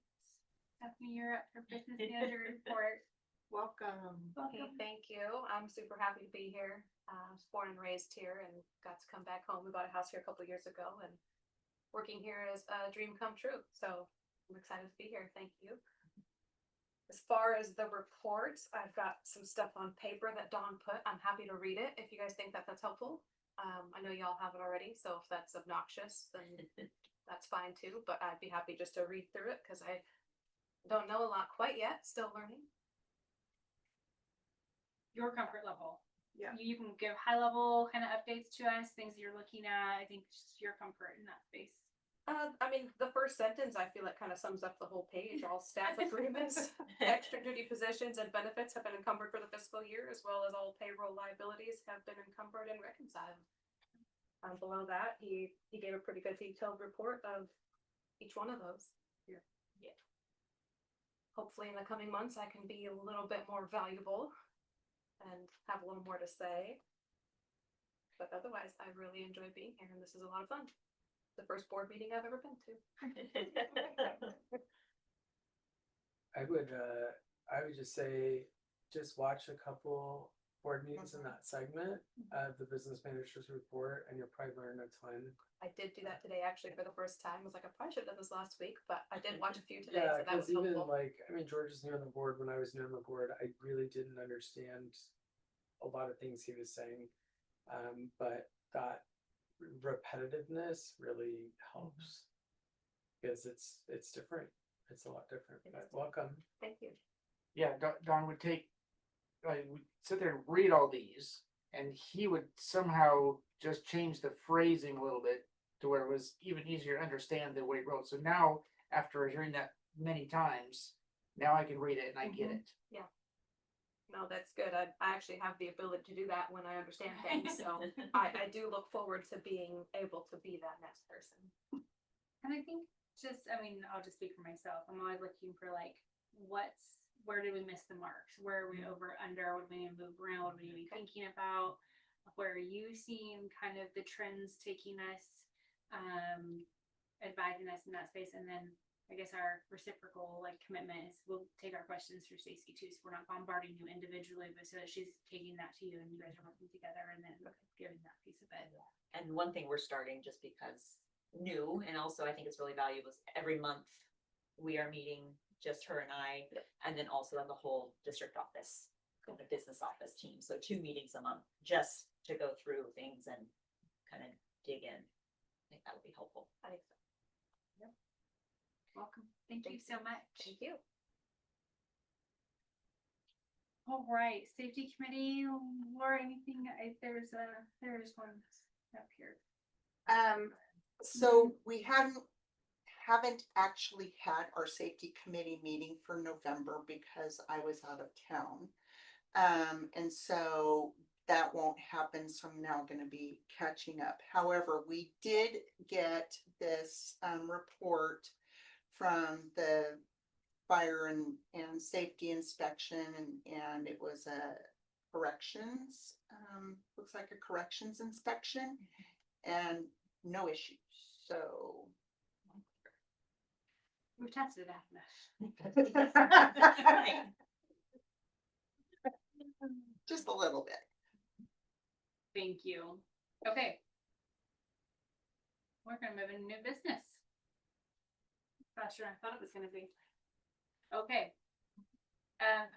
Stephanie, you're up for business manager report.
Welcome.
Okay, thank you. I'm super happy to be here. I was born and raised here and got to come back home. We bought a house here a couple of years ago, and working here is a dream come true. So I'm excited to be here. Thank you. As far as the report, I've got some stuff on paper that Dawn put. I'm happy to read it if you guys think that that's helpful. I know y'all have it already, so if that's obnoxious, then that's fine too. But I'd be happy just to read through it because I don't know a lot quite yet. Still learning.
Your comfort level.
Yeah.
You can give high level kind of updates to us, things that you're looking at. I think just your comfort in that space.
I mean, the first sentence, I feel like kind of sums up the whole page. All staff agreements, extra duty positions and benefits have been encumbered for the fiscal year, as well as all payroll liabilities have been encumbered and reconciled. Below that, he gave a pretty good detailed report of each one of those. hopefully in the coming months, I can be a little bit more valuable and have a little more to say. But otherwise, I really enjoy being here and this is a lot of fun. The first board meeting I've ever been to.
I would just say, just watch a couple board meetings in that segment of the business manager's report and you'll probably learn a ton.
I did do that today actually for the first time. I was like, I probably should have done this last week, but I did watch a few today,
Yeah,
so that was
because even
helpful.
like, I mean, George is new on the board. When I was new on the board, I really didn't understand a lot of things he was saying. But that repetitiveness really helps. Because it's different. It's a lot different,
It
but
is.
welcome.
Thank you.
Yeah, Don would take, would sit there and read all these, and he would somehow just change the phrasing a little bit to where it was even easier to understand the way he wrote. So now, after hearing that many times, now I can read it and I get it.
No, that's good. I actually have the ability to do that when I understand things, so I do look forward to being able to be that next person.
And I think I mean, I'll just speak for myself. I'm always looking for like, where did we miss the marks? Where are we over, under? What do we need to move around? What do we need to be thinking about? Where are you seeing kind of the trends taking us, advising us in that space? And then I guess our reciprocal like commitment is we'll take our questions through Stacy too. So we're not bombarding you individually, but so that she's taking that to you and you guys are working together and then giving that piece of it.
And one thing we're starting just because new, and also I think it's really valuable, is every month we are meeting, just her and I, and then also on the whole district office, the business office team. So 2 meetings a month just to go through things and kind of dig in. I think that would be helpful.
I think so.
Welcome. Thank you so much.
Thank you.
All right, safety committee, Laura, anything, there's one up here.
So we haven't actually had our safety committee meeting for November because I was out of town. And so that won't happen, so I'm now gonna be catching up. However, we did get this report from the fire and safety inspection, and it was a corrections, looks like a corrections inspection, and no issues, so.
We've tested it out enough.
Just a little bit.
Thank you. Okay. We're gonna move into new business. Faster than I thought it was gonna be. Okay.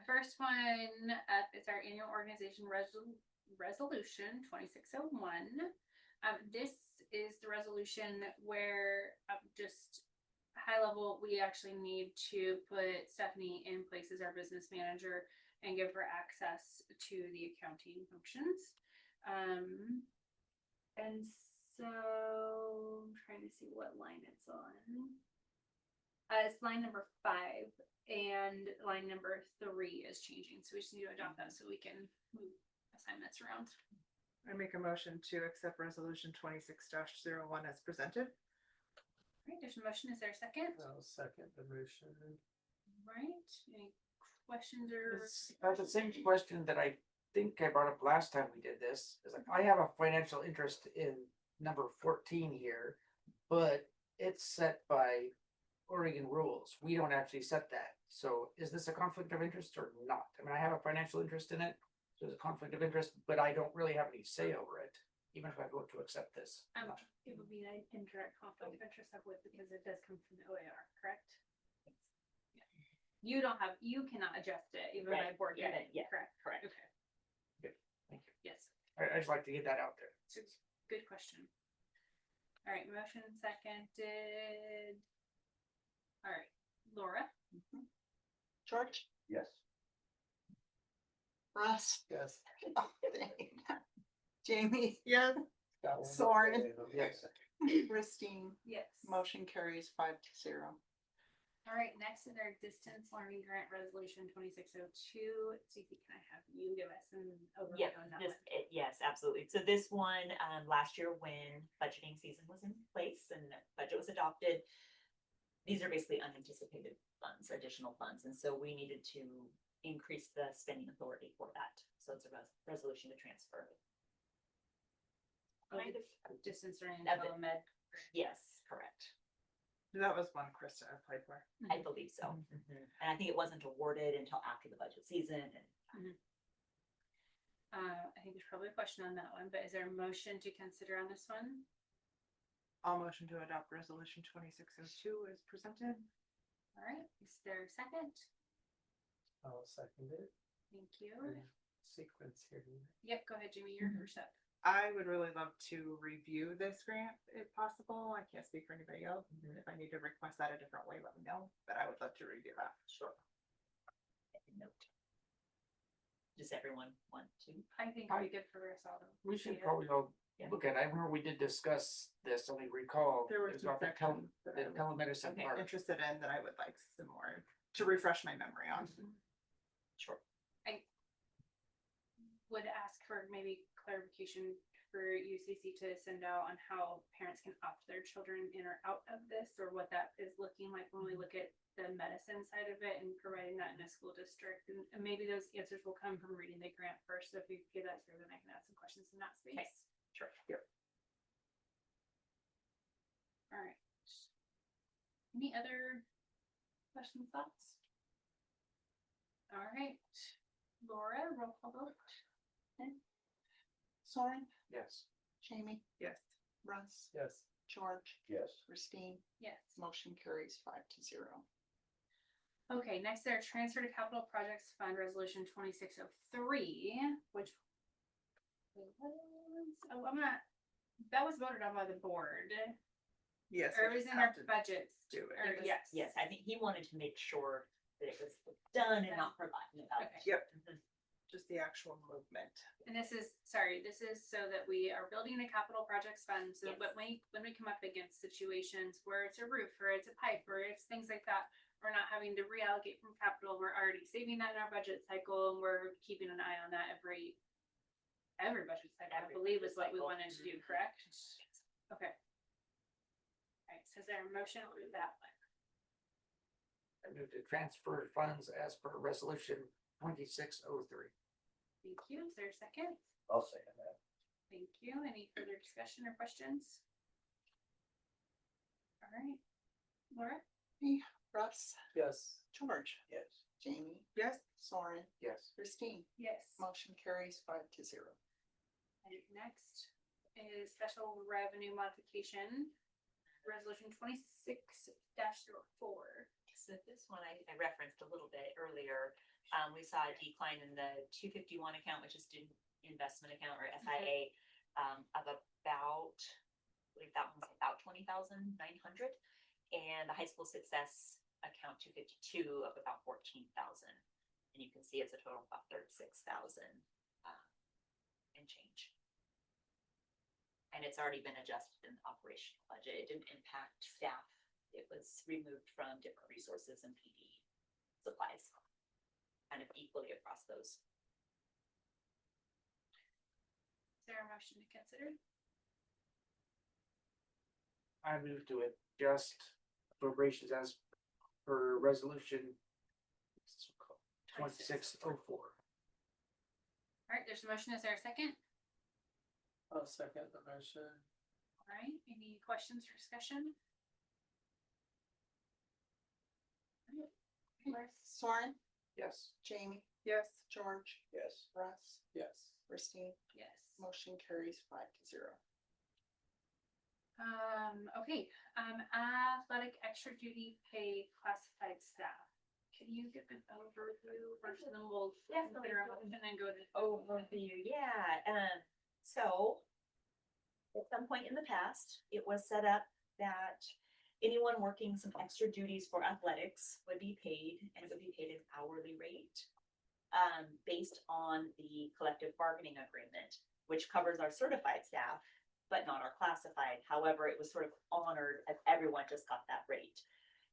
First one up is our annual organization resolution 2601. This is the resolution where just high level, we actually need to put Stephanie in place as our business manager and give her access to the accounting functions. And so I'm trying to see what line it's on. It's line number 5 and line number 3 is changing. So we just need to adopt that so we can move assignments around.
I make a motion to accept resolution 26-01 as presented.
All right, there's a motion. Is there a second?
I'll second the motion.
Right. Any questions or?
That's the same question that I think I brought up last time we did this. Is like, I have a financial interest in number 14 here, but it's set by Oregon rules. We don't actually set that. So is this a conflict of interest or not? I mean, I have a financial interest in it. So there's a conflict of interest, but I don't really have any say over it, even if I vote to accept this.
It would be an indirect conflict of interest of with because it does come from the OAR, correct? You cannot adjust it even by board.
Yeah,
meeting,
yeah,
correct.
correct.
Okay.
Good, thank you.
Yes.
I just like to get that out there.
Good question. All right, motion seconded. All right, Laura.
George?
Yes.
Russ?
Yes.
Oh, dang. Jamie?
Yes.
Got one more
Soren.
day, though.
Yes.
Christine?
Yes.
Motion carries 5-0.
All right, next is our distance learning grant resolution 2602. Stacey, can I have you give us an overview
Yeah,
on that
this,
one?
yes, absolutely. So this one, last year when budgeting season was in place and the budget was adopted, these are basically unanticipated funds, additional funds, and so we needed to increase the spending authority for that. So it's a resolution to transfer.
Kind of distance learning
Of it.
development.
Yes, correct.
That was one Krista applied for.
I believe so. And I think it wasn't awarded until after the budget season and
I think there's probably a question on that one, but is there a motion to consider on this one?
I'll motion to adopt resolution 2602 as presented.
All right, is there a second?
I'll second it.
Thank you.
Sequence here.
Yep, go ahead, Jimmy, you're first up.
I would really love to review this grant if possible. I can't speak for anybody else. If I need to request that a different way, let me know, but I would love to review that.
sure. Make a note. Does everyone want to?
I think it'd be good for us all. to
We should
see it.
probably all
Yeah.
look at it. I remember we did discuss this, only recall.
There were
it was
some
about the
sections that I
the
was
telemedicine
Okay,
part.
interested in that I would like some more to refresh my memory on.
Sure.
Would ask for maybe clarification for UCC to send out on how parents can opt their children in or out of this, or what that is looking like when we look at the medicine side of it and providing that in a school district. And maybe those answers will come from reading the grant first. So if you get that through, then I can ask some questions in that
Okay.
space.
Sure.
All right. Any other questions, thoughts? All right, Laura, roll call vote.
Soren,
Yes.
Jamie,
Yes.
Russ,
Yes.
George,
Yes.
Christine,
Yes.
motion carries 5-0.
Okay, next there, transfer to capital projects fund resolution 2603, which was, oh, that was voted on by the board,
Yes.
or it
we
was
just
in our
have to
budgets.
do it.
Or
It was-
yes.
Yes, I think he wanted to make sure that it was done and not forgotten about.
Okay.
Yep.
Mhm.
Just the actual movement.
And this is so that we are building a capital projects fund, so
Yes.
that when we come up against situations where it's a roof, or it's a pipe, or it's things like that, we're not having to reallocate from capital, we're already saving that in our budget cycle, and we're keeping an eye on that every budget cycle, I
Every
believe
budget
is what we
cycle.
wanted to do, correct? Okay. Alright, so is there a motion to do that one?
I move to transfer funds as per resolution 2603.
Thank you, is there a second?
I'll second that.
Thank you, any further discussion or questions? Alright, Laura?
Russ,
Yes.
George,
Yes.
Jamie,
Yes.
Soren,
Yes.
Christine,
Yes.
motion carries 5-0.
And next is special revenue modification, resolution 26-04.
So this one I referenced a little bit earlier. We saw a decline in the 251 account, which is student investment account or SIA, of about, I believe that one's about 20,900. And the high school success account 252 of about 14,000. And you can see it's a total of about 36,000 and change. And it's already been adjusted in the operational budget. It didn't impact staff. It was removed from different resources and PD supplies. Kind of equally across those.
Is there a motion to consider?
I move to adjust appropriations as per resolution 2604.
Alright, there's a motion, is there a second?
I'll second the motion.
Alright, any questions or discussion? Alright,
Soren,
Yes.
Jamie,
Yes.
George,
Yes.
Russ,
Yes.
Christine,
yes.
motion carries 5-0.
Okay, athletic extra duty pay classified staff. Can you give an overview first, and then we'll
Yes,
consider a motion and then go to.
Overview, yeah, so. At some point in the past, it was set up that anyone working some extra duties for athletics would be paid, and it would be paid an hourly rate. Based on the collective bargaining agreement, which covers our certified staff, but not our classified. However, it was sort of honored as everyone just got that rate.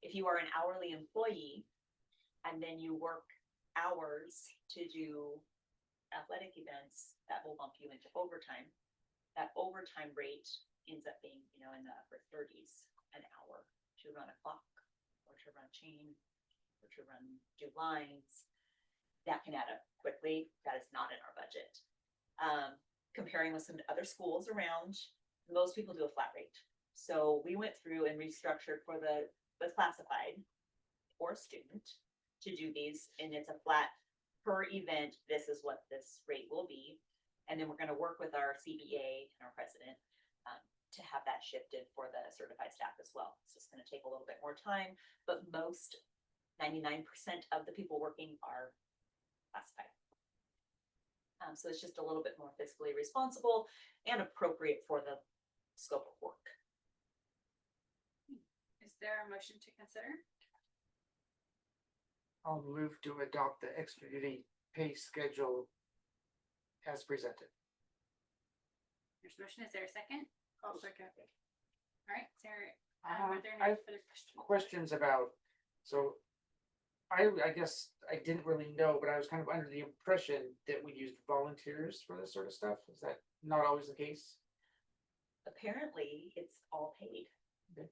If you are an hourly employee and then you work hours to do athletic events, that will bump you into overtime. That overtime rate ends up being, in the upper 30s an hour to run a clock. or to run chain, or to do lines. That can add up quickly. That is not in our budget. Comparing with some other schools around, most people do a flat rate. So we went through and restructured for the classified or student to do these, and it's a flat per event. This is what this rate will be. And then we're gonna work with our CBA and our president to have that shifted for the certified staff as well. So it's gonna take a little bit more time, but most 99% of the people working are classified. So it's just a little bit more fiscally responsible and appropriate for the scope of work.
Is there a motion to consider?
I'll move to adopt the extra duty pay schedule as presented.
There's a motion, is there a second?
I'll second.
All right, Sarah,
Uh,
are there
I
any
have
further questions?
questions about, so I guess I didn't really know, but I was kind of under the impression that we used volunteers for this sort of stuff. Is that not always the case?
Apparently, it's all paid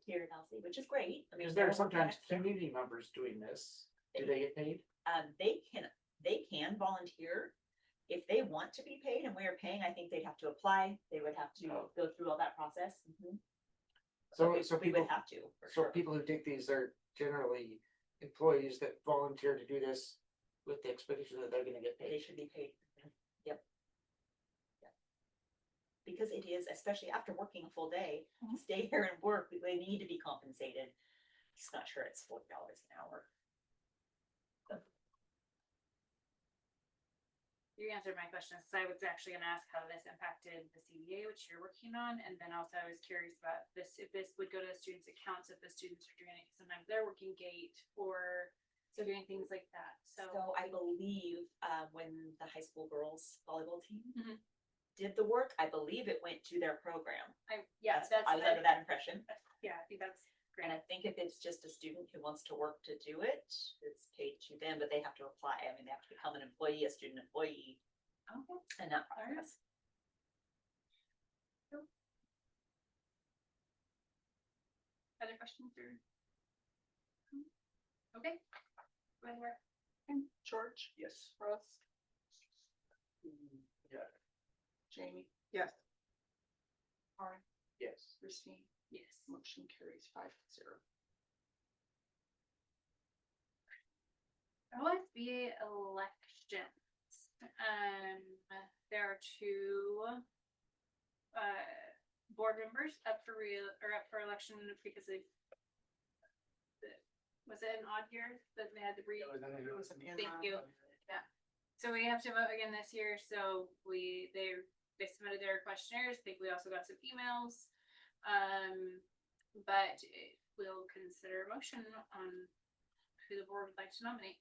here in Elsie, which is great. I mean,
Because there are
they're working
sometimes
extra.
community members doing this. Do they get paid?
They can volunteer if they want to be paid, and we are paying. I think they'd have to apply. They would have to
Oh.
go through all that process. Mhm.
So
we
people,
would have to, for
so
sure.
people who take these are generally employees that volunteer to do this with the expectation that they're gonna get
They
paid.
should be paid. Yep. Yep. Because it is, especially after working a full day, to stay here and work, they need to be compensated. Just not sure it's $40 an hour.
You answered my question, so I was actually gonna ask how this impacted the CBA, which you're working on, and then also I was curious about this, if this would go to the students' accounts, if the students are doing it, sometimes they're working gate, or so doing things like that, so.
So I believe, when the high school girls volleyball team
Mhm.
did the work, I believe it went to their program.
Yes,
I was under that impression.
yeah, I think that's
And I
great.
think if it's just a student who wants to work to do it, it's paid to them, but they have to apply. I mean, they have to become an employee, a student employee,
Okay.
and that
Alright.
process.
Other questions or? Okay. Go ahead, Laura.
George,
Yes.
Russ,
Yeah.
Jamie,
Yes.
Lauren,
Yes.
Christine,
Yes.
motion carries 5-0.
OSBA elections. There are two board members up for election because they was it an odd year that they had to
It was an
Thank
interim.
you. So we have to vote again this year, so they submitted their questionnaires. I think we also got some emails. But we'll consider a motion on who the board would like to nominate.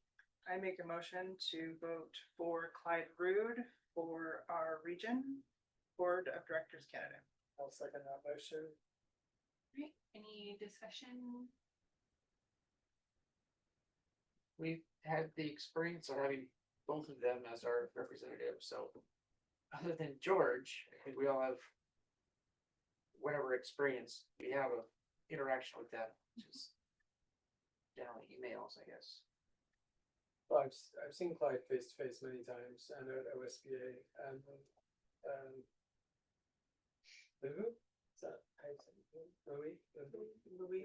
I make a motion to vote for Clyde Rude for our region Board of Directors candidate.
I'll second that motion.
Right, any discussion?
We've had the experience of having both of them as our representatives, so. Other than George, I think we all have. Whatever experience we have of interaction with them, which is. Generally emails, I guess.
Well, I've seen Clyde face to face many times, and at OSBA, and Lou, is that how you say it? Louis?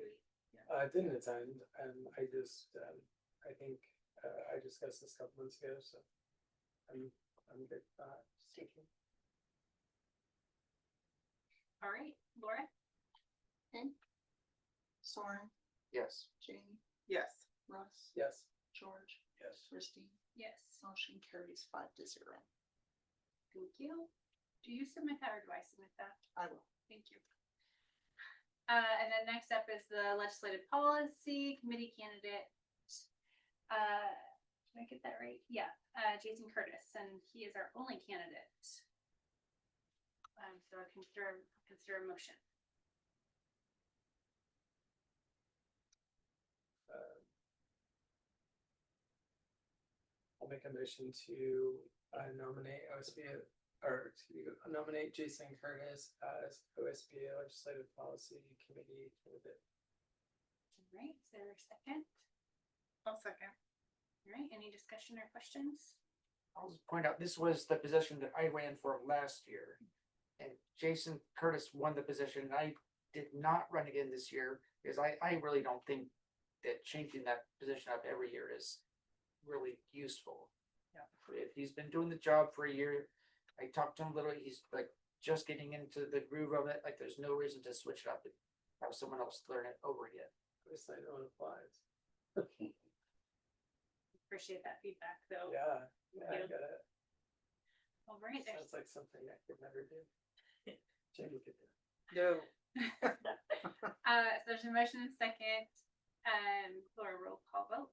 I didn't attend, and I just, I think, I discussed this a couple months ago, so I'm good, speaking.
All right, Laura?
Soren,
Yes.
Jamie,
Yes.
Russ,
Yes.
George,
Yes.
Christine,
Yes,
motion carries 5-0.
thank you. Do you submit that or do I submit that?
I will.
Thank you. And then next up is the legislative policy committee candidate. Did I get that right? Yeah, Jason Curtis, and he is our only candidate. So I consider a motion.
I'll make a motion to nominate OSBA, or to nominate Jason Curtis as OSBA Legislative Policy Committee candidate.
right, is there a second?
I'll second.
All right, any discussion or questions?
I'll just point out, this was the position that I ran for last year. And Jason Curtis won the position. I did not run again this year because I really don't think that changing that position up every year is really useful.
Yeah.
If he's been doing the job for a year, I talked to him a little, he's like just getting into the groove of it, like there's no reason to switch it up and have someone else learn it over again.
This I know it applies.
Appreciate that feedback, though.
Yeah, yeah, I
you.
get it.
All right, there's
Sounds like something I could never do. Jamie could do.
No.
so there's a motion and second, for a roll call vote.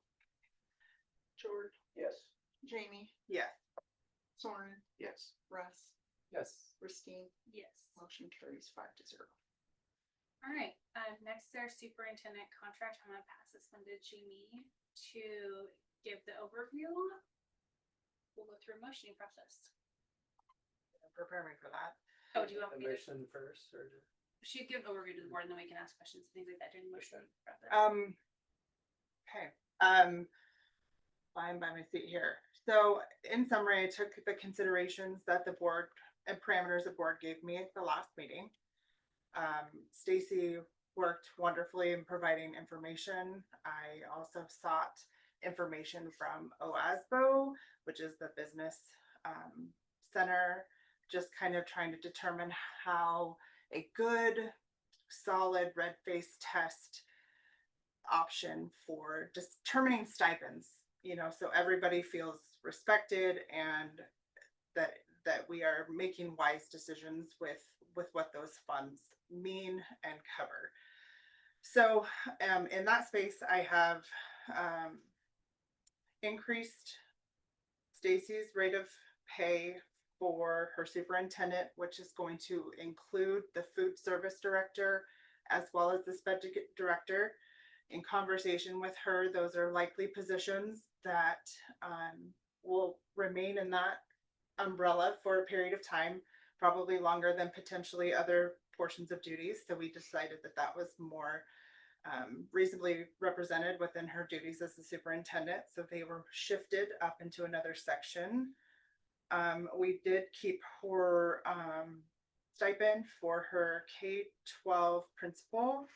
George,
Yes.
Jamie,
Yes.
Soren,
Yes.
Russ,
Yes.
Christine,
Yes.
motion carries 5-0.
All right, next there's superintendent contract. I'm gonna pass this one to Jamie to give the overview. We'll go through a motioning process.
Prepare me for that.
Oh, do you want
A
me to?
motion first or?
She'd give an overview to the board and then we can ask questions and things like that during the motion process.
Okay, flying by my seat here. So in summary, I took the considerations that the board and parameters the board gave me at the last meeting. Stacy worked wonderfully in providing information. I also sought information from OASBO, which is the business center, just kind of trying to determine how a good, solid red face test option for determining stipends, so everybody feels respected and that we are making wise decisions with what those funds mean and cover. So in that space, I have increased Stacy's rate of pay for her superintendent, which is going to include the food service director as well as the sped director. In conversation with her, those are likely positions that will remain in that umbrella for a period of time, probably longer than potentially other portions of duties. So we decided that that was more reasonably represented within her duties as the superintendent. So they were shifted up into another section. We did keep her stipend for her K-12 principal.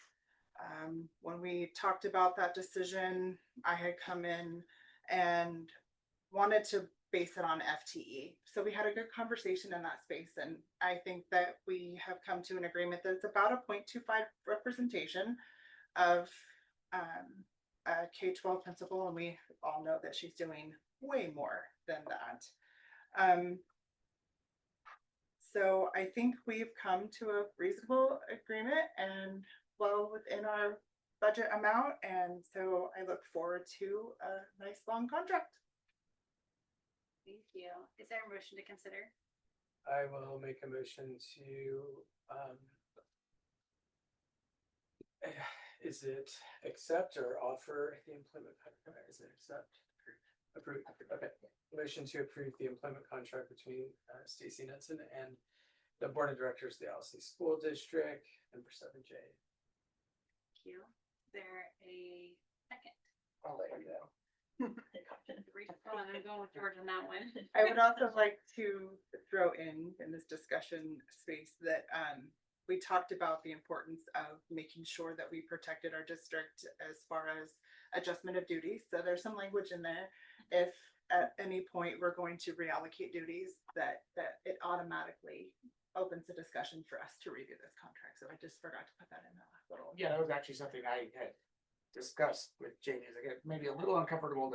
When we talked about that decision, I had come in and wanted to base it on FTE. So we had a good conversation in that space. And I think that we have come to an agreement that it's about a 0.25 representation of a K-12 principal. And we all know that she's doing way more than that. So I think we've come to a reasonable agreement and well within our budget amount. And so I look forward to a nice long contract.
Thank you. Is there a motion to consider?
I will make a motion to, is it accept or offer the employment, is it accept? Approve, okay. Motion to approve the employment contract between Stacy Knudsen and the Board of Directors of the Allison School District, number 7J.
Thank you. Is there a second?
I'll let you know.
I'm going with George on that one.
I would also like to throw in this discussion space that we talked about the importance of making sure that we protected our district as far as adjustment of duties. So there's some language in there. If at any point we're going to reallocate duties, that it automatically opens the discussion for us to review this contract. So I just forgot to put that in that last little.
Yeah, that was actually something I had discussed with Jamie. I get maybe a little uncomfortable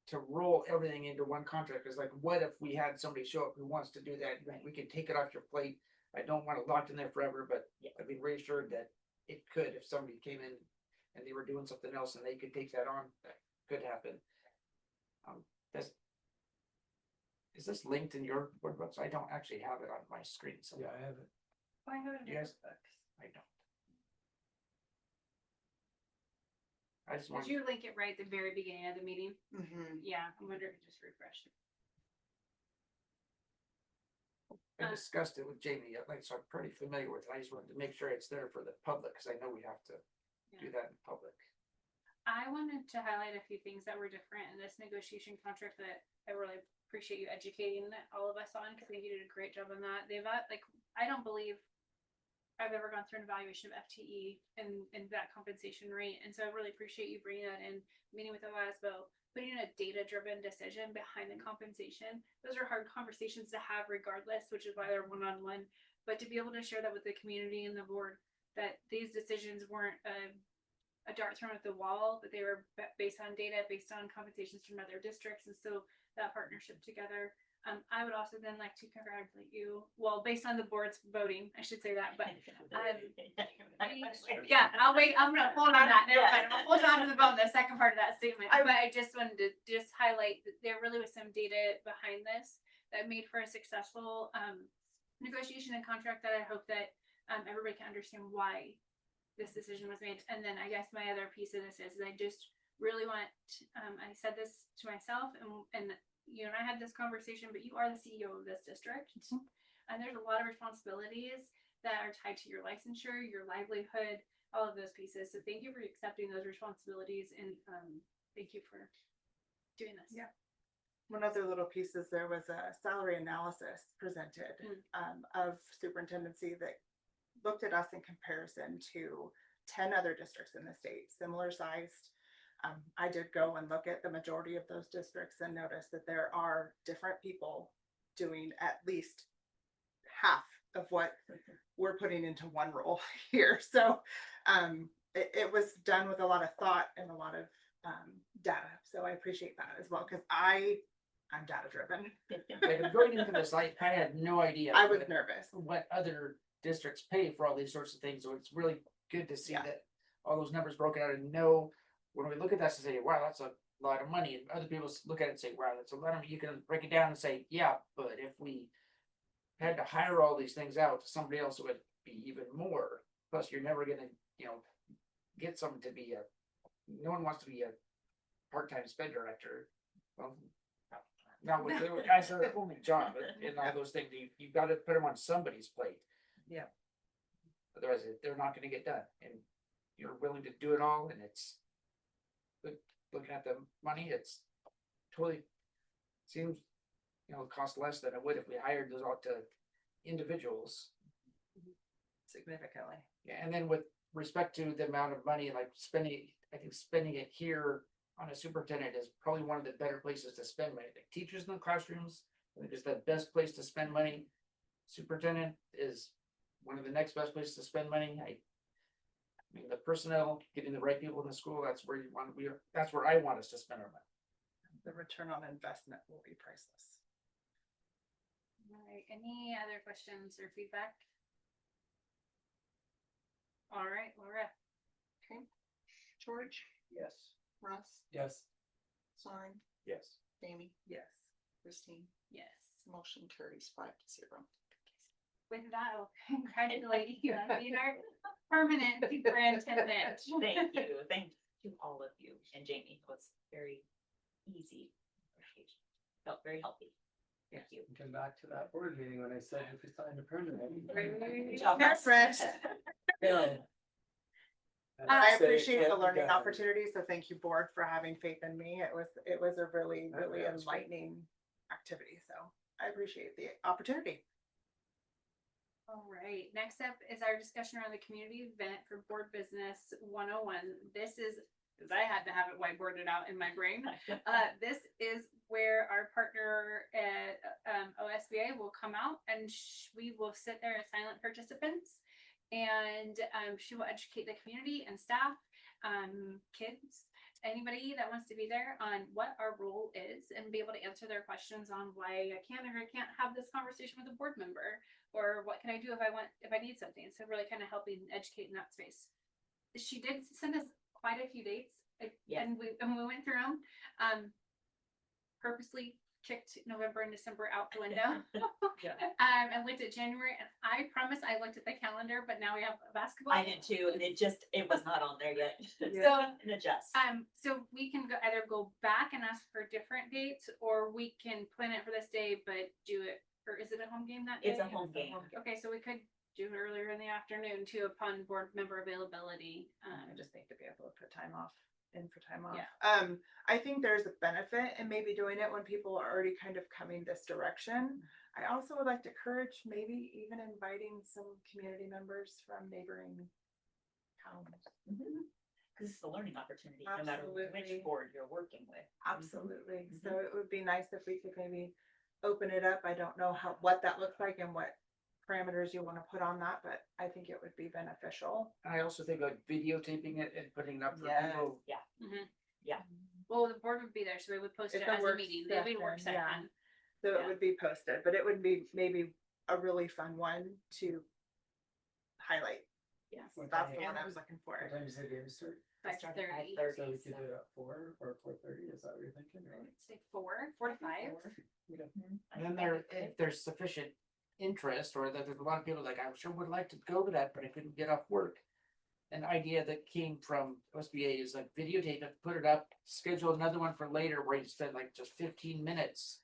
to roll everything into one contract. It's like, what if we had somebody show up who wants to do that? We can take it off your plate. I don't want it locked in there forever, but I'd be reassured that it could, if somebody came in and they were doing something else and they could take that on, that could happen. Is this linked in your board books? I don't actually have it on my screen. So
Yeah, I have it.
I have it.
you guys, I don't. I just want.
Did you link it right at the very beginning of the meeting?
Mhm.
Yeah, I wonder if it just refreshed.
I discussed it with Jamie, like, so I'm pretty familiar with it. I just wanted to make sure it's there for the public, because I know we have to do that in public.
I wanted to highlight a few things that were different in this negotiation contract that I really appreciate you educating all of us on, because I think you did a great job on that. They've like, I don't believe I've ever gone through an evaluation of FTE and that compensation rate. And so I really appreciate you bringing that in, meeting with OASBO, putting in a data-driven decision behind the compensation. Those are hard conversations to have regardless, which is why they're one-on-one. But to be able to share that with the community and the board, that these decisions weren't a dart thrown at the wall, but they were based on data, based on compensations from other districts. And so that partnership together. I would also then like to congratulate you, well, based on the board's voting, I should say that, but yeah, I'll wait, I'm gonna hold on that, never mind, I'm gonna hold on to the vote, the second part of that statement, but I just wanted to just highlight that there really was some data behind this that made for a successful negotiation and contract that I hope that everybody can understand why this decision was made. And then I guess my other piece of this is I just really want, I said this to myself and you and I had this conversation, but you are the CEO of this district. And there's a lot of responsibilities that are tied to your licensure, your livelihood, all of those pieces. So thank you for accepting those responsibilities and thank you for doing this.
Yeah. One other little piece is there was a salary analysis presented of superintendency that looked at us in comparison to 10 other districts in the state, similar sized. I did go and look at the majority of those districts and notice that there are different people doing at least half of what we're putting into one role here. So it was done with a lot of thought and a lot of data. So I appreciate that as well, because I'm data driven.
Like, going into this, I had no idea.
I was nervous.
What other districts pay for all these sorts of things, so it's really good to see
Yeah.
that all those numbers broken out and know when we look at that and say, wow, that's a lot of money, and other people look at it and say, wow, that's a lot of money. You can break it down and say, yeah, but if we had to hire all these things out to somebody else, it would be even more. Plus, you're never gonna, get someone to be no one wants to be a part-time sped director. Well, not with the guys that are only job and all those things. You've got to put them on somebody's plate.
Yeah.
Otherwise, they're not gonna get done, and you're willing to do it all, and it's looking at the money, it's totally seems, cost less than it would if we hired those out to individuals.
Significantly.
Yeah, and then with respect to the amount of money, like spending it here on a superintendent is probably one of the better places to spend money. Like teachers in the classrooms, I think is the best place to spend money. Superintendent is one of the next best places to spend money. I mean, the personnel, getting the right people in the school, that's where that's where I want us to spend our money.
The return on investment will be priceless.
All right, any other questions or feedback? All right, Laura.
Okay. George,
Yes.
Russ,
Yes.
Soren,
Yes.
Jamie,
Yes.
Christine,
Yes.
motion carries 5-0.
With that, I'll congratulate you on being our permanent superintendent.
Thank you. Thank you, all of you. And Jamie, it was very easy. Felt very healthy. Thank you.
Come back to that board meeting when I said if we signed a permanent.
Good job.
Reference. I
Say
appreciate the
can't be
learning
done.
opportunity, so thank you, board, for having faith in me. It was a really, really
Yeah, that's great.
enlightening activity, so I appreciate the opportunity.
All right, next up is our discussion around the community event for board business 101. This is, because I had to have it whiteboarded out in my brain. This is where our partner at OSBA will come out and we will sit there as silent participants. And she will educate the community and staff, kids, anybody that wants to be there on what our role is and be able to answer their questions on why I can or I can't have this conversation with a board member, or what can I do if I need something. So really kind of helping educate in that space. She did send us quite a few dates,
Yeah.
and we went through them. Purposely kicked November and December out the window.
Yeah.
And looked at January, and I promise I looked at the calendar, but now we have basketball.
I did too, and it was not on there yet.
So,
And adjust.
so we can either go back and ask for different dates, or we can plan it for this day, but do it, or is it a home game that day?
It's a home game.
Okay, so we could do it earlier in the afternoon too, upon board member availability.
I just need to be able to put time off. in for time off.
Yeah.
I think there's a benefit in maybe doing it when people are already kind of coming this direction. I also would like to encourage maybe even inviting some community members from neighboring towns.
Cause it's a learning opportunity, no matter which
Absolutely.
board you're working with.
Absolutely. So it would be nice if we could maybe open it up. I don't know what that looks like and what parameters you want to put on that, but I think it would be beneficial.
And I also think like videotaping it and putting it up for
Yes.
people.
Well, the board would be there, so we would post
It's
it
a
as a
work
meeting, there'd be a work
session, yeah.
session.
So
Yeah.
it would be posted, but it would be maybe a really fun one to highlight.
Yes.
What
That's
time-
the one I was looking for.
What time does the game start?
5:30.
So we could do it at 4 or 4:30, is that what you're thinking? or-
Say 4 to 5.
Okay.
And then if there's sufficient interest or that there's a lot of people like, I sure would like to go to that, but I couldn't get off work. An idea that came from OSBA is like videotape it, put it up, schedule another one for later where you spend like just 15 minutes.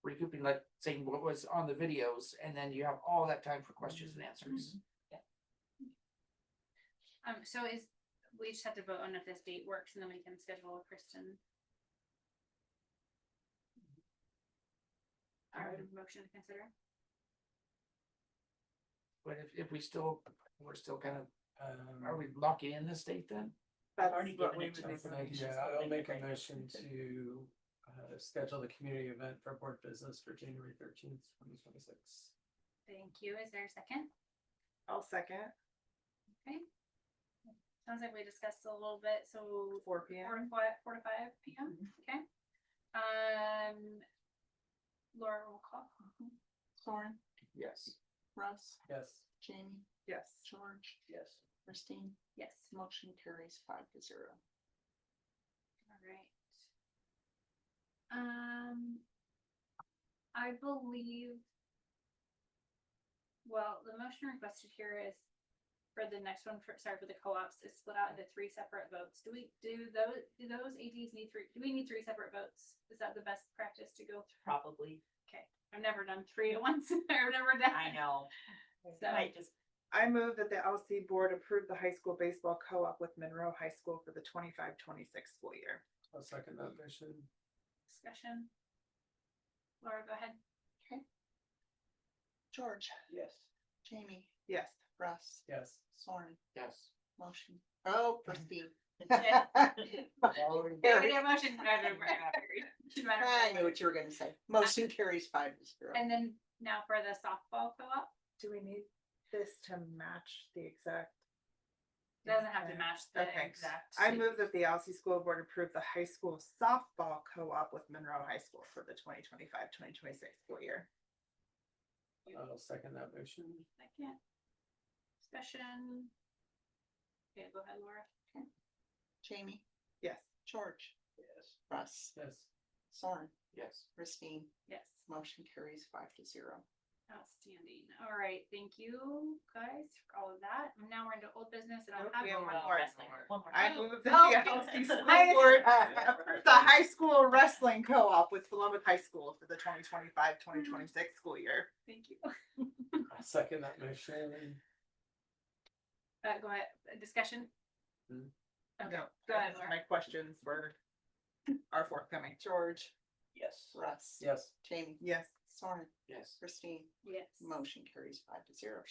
Recouping, like saying what was on the videos, and then you have all that time for questions and answers.
So we just have to vote on if this date works and then we can schedule with Kristen. Our motion to consider.
But if we're still kind of, are
Um,
we locking in this date then?
That's
already
what
given
we
it to
would
us.
do.
yeah, I'll make a motion to schedule the community event for board business for January 13th, 2026.
Thank you. Is there a second?
I'll second.
Sounds like we discussed a little bit, so
4 p.m.
4 to 5 p.m. Okay. Laura, roll call.
Soren,
Yes.
Russ,
Yes.
Jamie,
Yes.
George,
Yes.
Christine,
Yes.
motion carries 5-0.
All right. I believe. Well, the motion requested here is for the next one, for the co-ops is split out into 3 separate votes. Do those ADs need 3? Do we need 3 separate votes? Is that the best practice to go through?
Probably,
Okay, I've never done 3 at once. I've never done.
I know.
So-
I just,
I move that the LC board approve the high school baseball co-op with Monroe High School for the 25-26 school year.
I'll second that motion.
Discussion. Laura, go ahead.
George,
Yes.
Jamie,
Yes.
Russ,
Yes.
Soren,
Yes.
motion. Oh, Christine.
Yes.
Motion
Yeah,
carries-
motion.
I knew what you were gonna say. Motion carries 5-0.
And then now for the softball co-op,
Do we need this to match the exact?
doesn't have to match the
Okay.
exact.
I move that the LC school board approve the high school softball co-op with Monroe High School for the 2025-2026 school year.
I'll second that motion.
Second. Discussion. Okay, go ahead, Laura.
Jamie,
Yes.
George,
Yes.
Russ,
Yes.
Soren,
Yes.
Christine,
Yes,
motion carries 5-0.
outstanding. All right, thank you guys for all of that. Now we're into old business and I'll
Nope,
have
we have
one
one
more.
more.
wrestling, one more.
I
Oh,
move that
oh,
the
okay.
LC school board approve the high school wrestling co-op with Philomath High School for the 2025-2026 school year.
Thank you.
I'll second that motion.
Go ahead, discussion?
Hmm.
Okay,
No,
go ahead, Laura.
my questions are forthcoming.
George,
Yes.
Russ,
Yes.
Jamie,
Yes.
Soren,
Yes.
Christine,
Yes.
motion carries 5-0.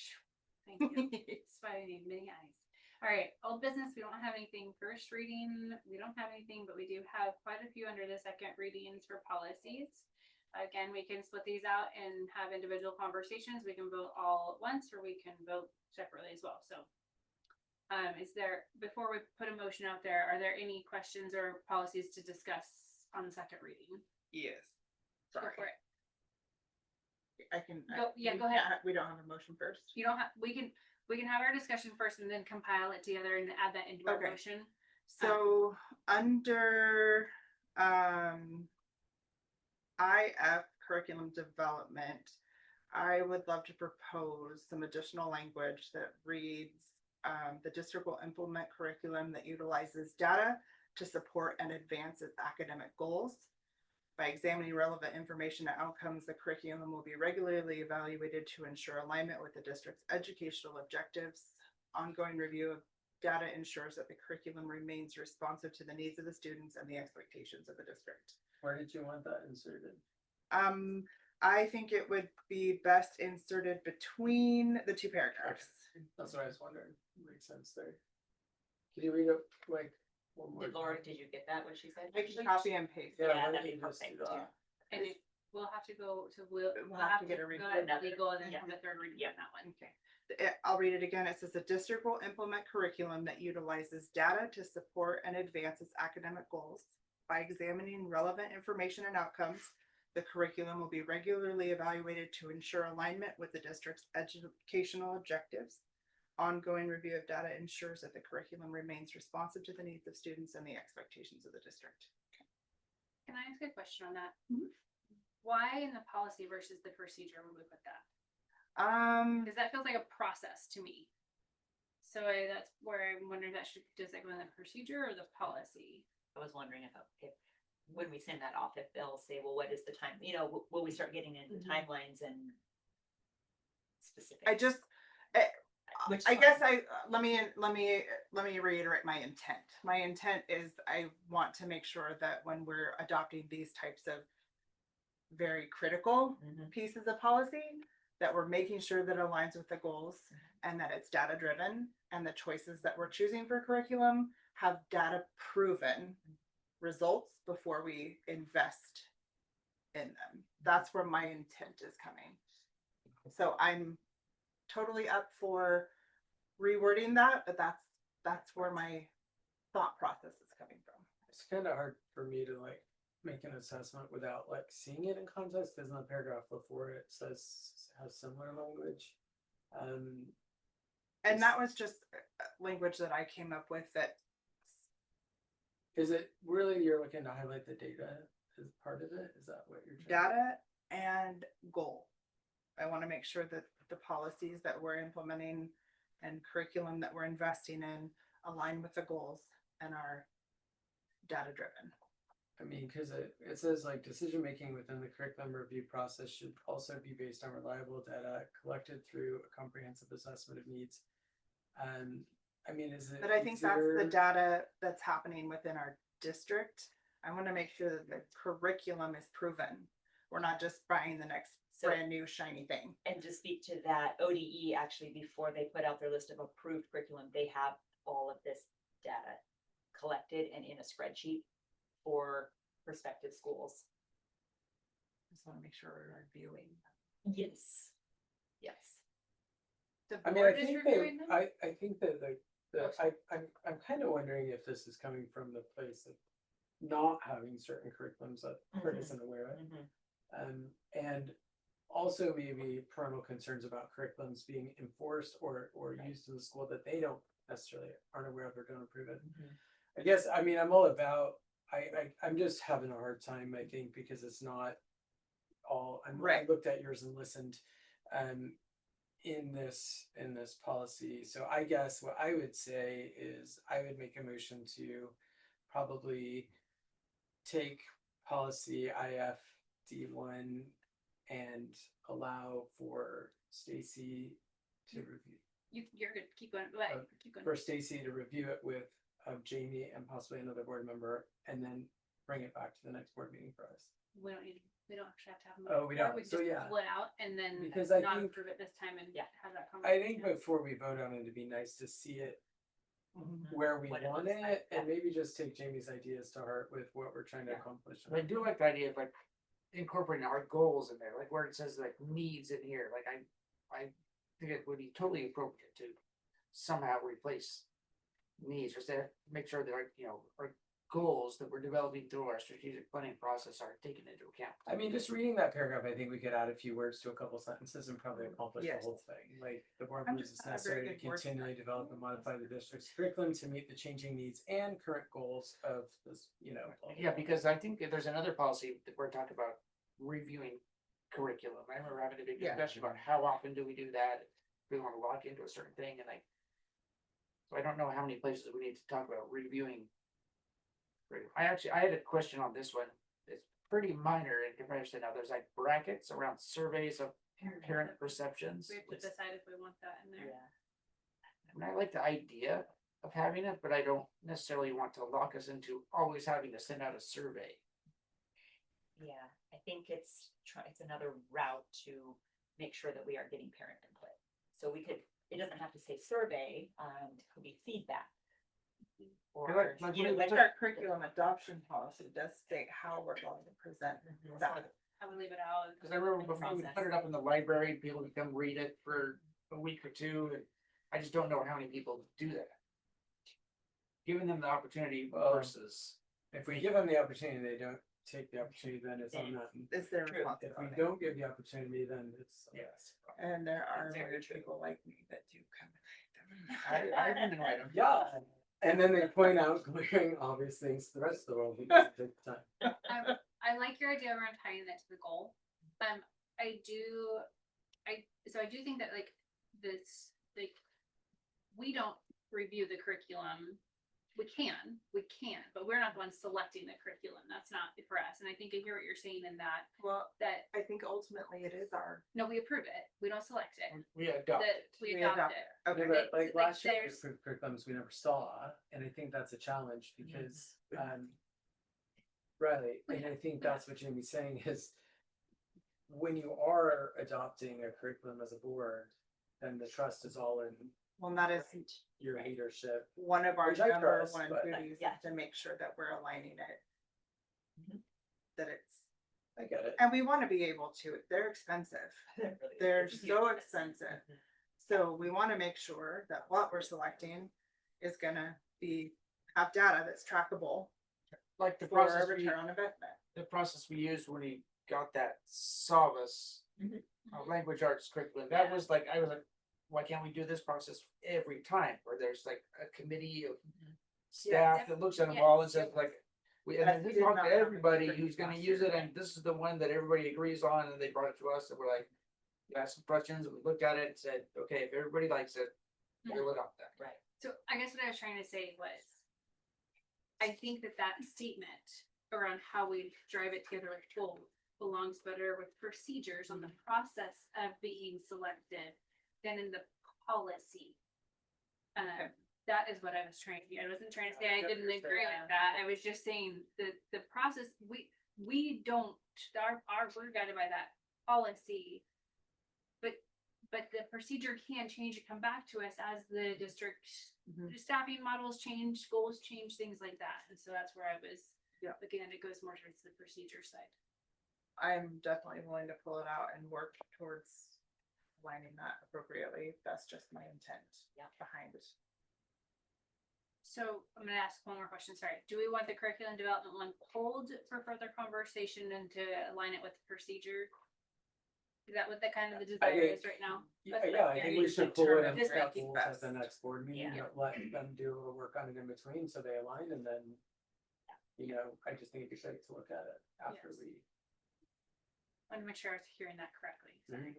Thank you. That's why I need many eyes. All right, old business, we don't have anything first reading, we don't have anything, but we do have quite a few under the second readings for policies. Again, we can split these out and have individual conversations, we can vote all at once, or we can vote separately as well, so. Is there, before we put a motion out there, are there any questions or policies to discuss on the second reading?
Yes.
Go
Sorry.
for it.
I can.
Go- yeah,
we
go ahead.
can't- We don't have a motion first.
You don't have, we can have our discussion first and then compile it together and add that into our
Okay.
motion.
So under IF curriculum development, I would love to propose some additional language that reads, the district will implement curriculum that utilizes data to support and advance its academic goals. By examining relevant information and outcomes, the curriculum will be regularly evaluated to ensure alignment with the district's educational objectives. Ongoing review of Data ensures that the curriculum remains responsive to the needs of the students and the expectations of the district.
Where did you want that inserted?
I think it would be best inserted between the two paragraphs.
That's what I was wondering. Makes sense there. Can you read it like one more?
Did Laura,
time?
did you get that, what she said?
I can copy and paste.
Yeah,
Yeah,
why don't
that'd be
you just do
perfect,
that?
And it will have to go to,
We'll have to get a
go
read.
to legal and then
Yeah.
have the third reading
Yeah.
on that one.
Okay. I'll read it again. It says the district will implement curriculum that utilizes data to support and advance its academic goals. By examining relevant information and outcomes, the curriculum will be regularly evaluated to ensure alignment with the district's educational objectives. Ongoing review of data ensures that the curriculum remains responsive to the needs of students and the expectations of the district.
Can I ask a question on that?
Mhm.
Why in the policy versus the procedure would we put that? Because that feels like a process to me. So that's where I'm wondering that does that go in the procedure or the policy?
I was wondering if, when we send that off, if they'll say, well, what is the time, you know, will we start getting into timelines and specifics?
I just,
Which
I guess
fine.
let me reiterate my intent. My intent is I want to make sure that when we're adopting these types of very critical
Mhm.
pieces of policy, that we're making sure that it aligns with the goals and that it's data driven and the choices that we're choosing for curriculum have data proven results before we invest in them. That's where my intent is coming. So I'm totally up for rewording that, but that's where my thought process is coming from.
It's kind of hard for me to like make an assessment without like seeing it in context, because in the paragraph before it says has similar language.
And that was just language that I came up with that
Is it really you're looking to highlight the data as part of it? Is that what you're trying?
data and goal. I want to make sure that the policies that we're implementing and curriculum that we're investing in align with the goals and are data driven.
I mean, because it says like decision making within the curriculum review process should also be based on reliable data collected through a comprehensive assessment of needs. I mean, is it?
But I think that's the
easier-
data that's happening within our district. I want to make sure that the curriculum is proven. We're not just buying the next
So-
brand new shiny thing.
And to speak to that, ODE actually, before they put out their list of approved curriculum, they have all of this data collected and in a spreadsheet for prospective schools.
Just want to make sure we're reviewing.
Yes. Yes.
The
I mean, I
board is
think
reviewing
that
them?
I think that I'm kind of wondering if this is coming from the place of not having certain curriculums that Kurt
Mhm.
isn't aware of.
Mhm.
And also maybe parental concerns about curriculums being enforced or
Right.
used in the school that they don't necessarily aren't aware of or don't approve it.
Mhm.
I guess, I mean, I'm all about, I'm just having a hard time, I think, because it's not all, I
Right.
looked at yours and listened, in this policy. So I guess what I would say is I would make a motion to probably take policy IFD1 and allow for Stacy to review,
You're good, keep going, but
Oh,
keep going.
for Stacy to review it with Jamie and possibly another board member, and then bring it back to the next board meeting for us.
We don't actually have to have. them
Oh, we
before,
don't.
can
So,
just
yeah.
pull it out and then
Because I
not
think-
approve it this time and
Yeah.
have that
I
conversation.
think before we vote on it, it'd be nice to see it
Mhm.
where we
What it
want
looks
it,
like,
and
yeah.
maybe just take Jamie's ideas to heart with what we're trying to
Yeah.
accomplish.
But I do like the idea of like incorporating our goals in there, like where it says like needs in here, like I think it would be totally appropriate to somehow replace needs, just to make sure that our, our goals that we're developing through our strategic planning process are taken into account.
I mean, just reading that paragraph, I think we could add a few words to a couple sentences and probably accomplish the
Yes.
whole thing. Like, the board
I'm
believes
just
it's
not a very
necessary to
good wordsmith.
continually develop and modify the district's curriculum to meet the changing needs and current goals of this, blah, blah,
Yeah,
blah.
because I think that there's another policy that we're talking about reviewing curriculum. I remember having a big
Yeah.
discussion about how often do we do that? We want to lock into a certain thing and like. So I don't know how many places we need to talk about reviewing. I had a question on this one. It's pretty minor in comparison to others, like brackets around surveys of parent perceptions.
We have to decide if we want that in there.
Yeah.
I mean, I like the idea, of having it, but I don't necessarily want to lock us into always having to send out a survey.
Yeah, I think it's it's another route to make sure that we are getting parent input. So we could, it doesn't have to say survey, it could be feedback. Or,
like
you know,
when
like
we
Our curriculum adoption policy does state how we're going to present that.
I would leave it out.
Cause I remember before we put it up in the library, people would come read it for a week or two, and I just don't know how many people do that. Giving them the opportunity versus,
If we give them the opportunity, they don't take the opportunity, then it's on them.
Is their
True.
If we
responsibility.
don't give the opportunity, then it's. on
yes.
us.
And there are
Very
weird
true.
people like me that do come.
I didn't invite them.
Yeah, and then they point out glaring obvious things to the rest of the world because it takes time.
I like your idea around tying that to the goal. I do think that like this, like, we don't review the curriculum. We can, but we're not the ones selecting the curriculum. That's not for us. And I think I hear what you're saying in that,
Well,
that,
I think ultimately it is our.
no, we approve it. We don't select it.
We adopt.
That we
We
adopt
adopt
it.
Okay.
Yeah, but like
Like,
last year, we
there's-
approved curriculums we never saw, and I think that's a challenge because, right, and I think that's what Jamie's saying is when you are adopting a curriculum as a board, then the trust is all in
Well, that is
your leadership.
one of our
Which I
number
trust,
one
but-
duties
Yeah.
is to make sure that we're aligning it.
Mhm.
That it's,
I get it.
and we want to be able to, they're expensive. They're so expensive. So we want to make sure that what we're selecting is gonna be, have data that's trackable
Like the
for
process
a
we,
return on investment.
the process we used when we got that Savas
Mhm.
language arts curriculum, that was like, I was like, why can't we do this process every time? Where there's like a committee of staff that looks at them all and says like, and then we
Did
talked
not
to
have it
everybody
for
who's gonna
last
use
year.
it, and this is the one that everybody agrees on, and they brought it to us, and we're like, we asked some questions, and we looked at it and said, okay, if everybody likes it, we'll adopt that.
Right.
So I guess what I was trying to say was, I think that that statement around how we drive it together with goals belongs better with procedures on the process of being selected than in the policy.
Okay.
That is what I was trying to, I wasn't trying to say I didn't agree with that. I was just saying the process, we don't, we're guided by that policy. But the procedure can change and come back to us as the district
Mhm.
staffing models change, goals change, things like that. And so that's where I was
Yeah.
looking at it goes more towards the procedure side.
I'm definitely willing to pull it out and work towards aligning that appropriately. That's just my intent.
Yeah.
Behind it.
So I'm gonna ask one more question, sorry. Do we want the curriculum development one pulled for further conversation and to align it with the procedure? Is that what the kind of the desire is right now?
Yeah,
That's
yeah,
what
I think
you
we
just
should pull it
determine
and
just
set
making
goals at
best.
the next board meeting,
Yeah.
but let them do a little work on it in between so they align and then. You know, I just think it'd be great to look at it after
Yes.
we.
I want to make sure I was hearing that correctly. Sorry.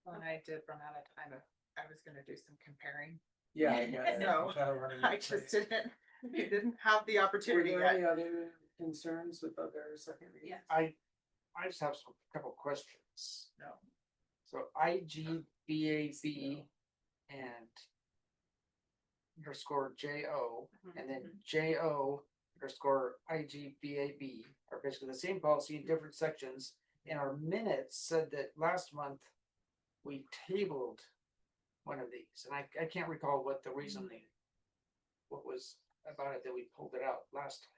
And I did run out of time. I was gonna do some comparing.
Yeah. I get it.
No,
Gotta run it
I
in
just
place.
didn't have the
Were
opportunity
there
yet.
any other concerns with other second readings?
Yes.
I just have some, couple questions.
No.
So IGBAB and underscore JO, and then JO underscore IGBAB are basically the same policy in different sections. And our minutes said that last month we tabled one of these, and I can't recall what the reasoning, what was about it that we pulled it out last time.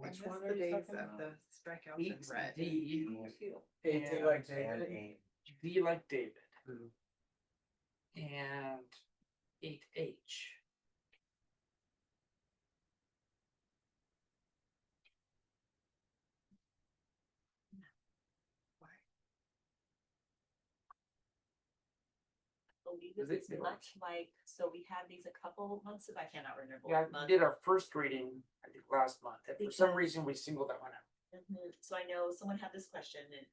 I
Which
miss
one
the
are you
days
talking
of
about?
the strikeouts in
Eight
red.
D,
AT like David.
D like David,
Mhm.
and 8H.
Believe
Does
this
it
is
feel-
much like, so we had these a couple months, I cannot remember.
Yeah,
what
we
month.
did our first reading, I think, last month, and for some
Because-
reason, we singled that one out.
So I know someone had this question and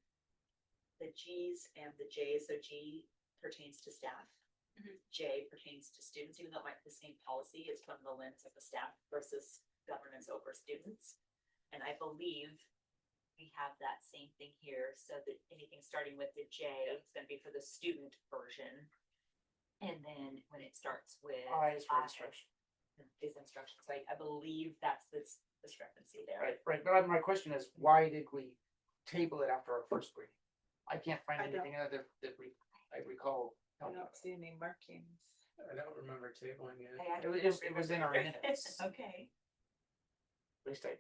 the Gs and the Js, so G pertains to staff.
Mhm.
J pertains to students, even though it might be the same policy, it's from the lens of the staff versus governance over students. And I believe we have that same thing here, so that anything starting with the J is gonna be for the student version. And then when it starts with.
I is for instruction.
Is instruction, so I believe that's the discrepancy there.
Right, but my question is, why did we table it after our first reading? I can't find
I don't-
anything other that I recall.
I don't see any markings.
I don't remember tabling it.
It was in our minutes. At
Okay.
least I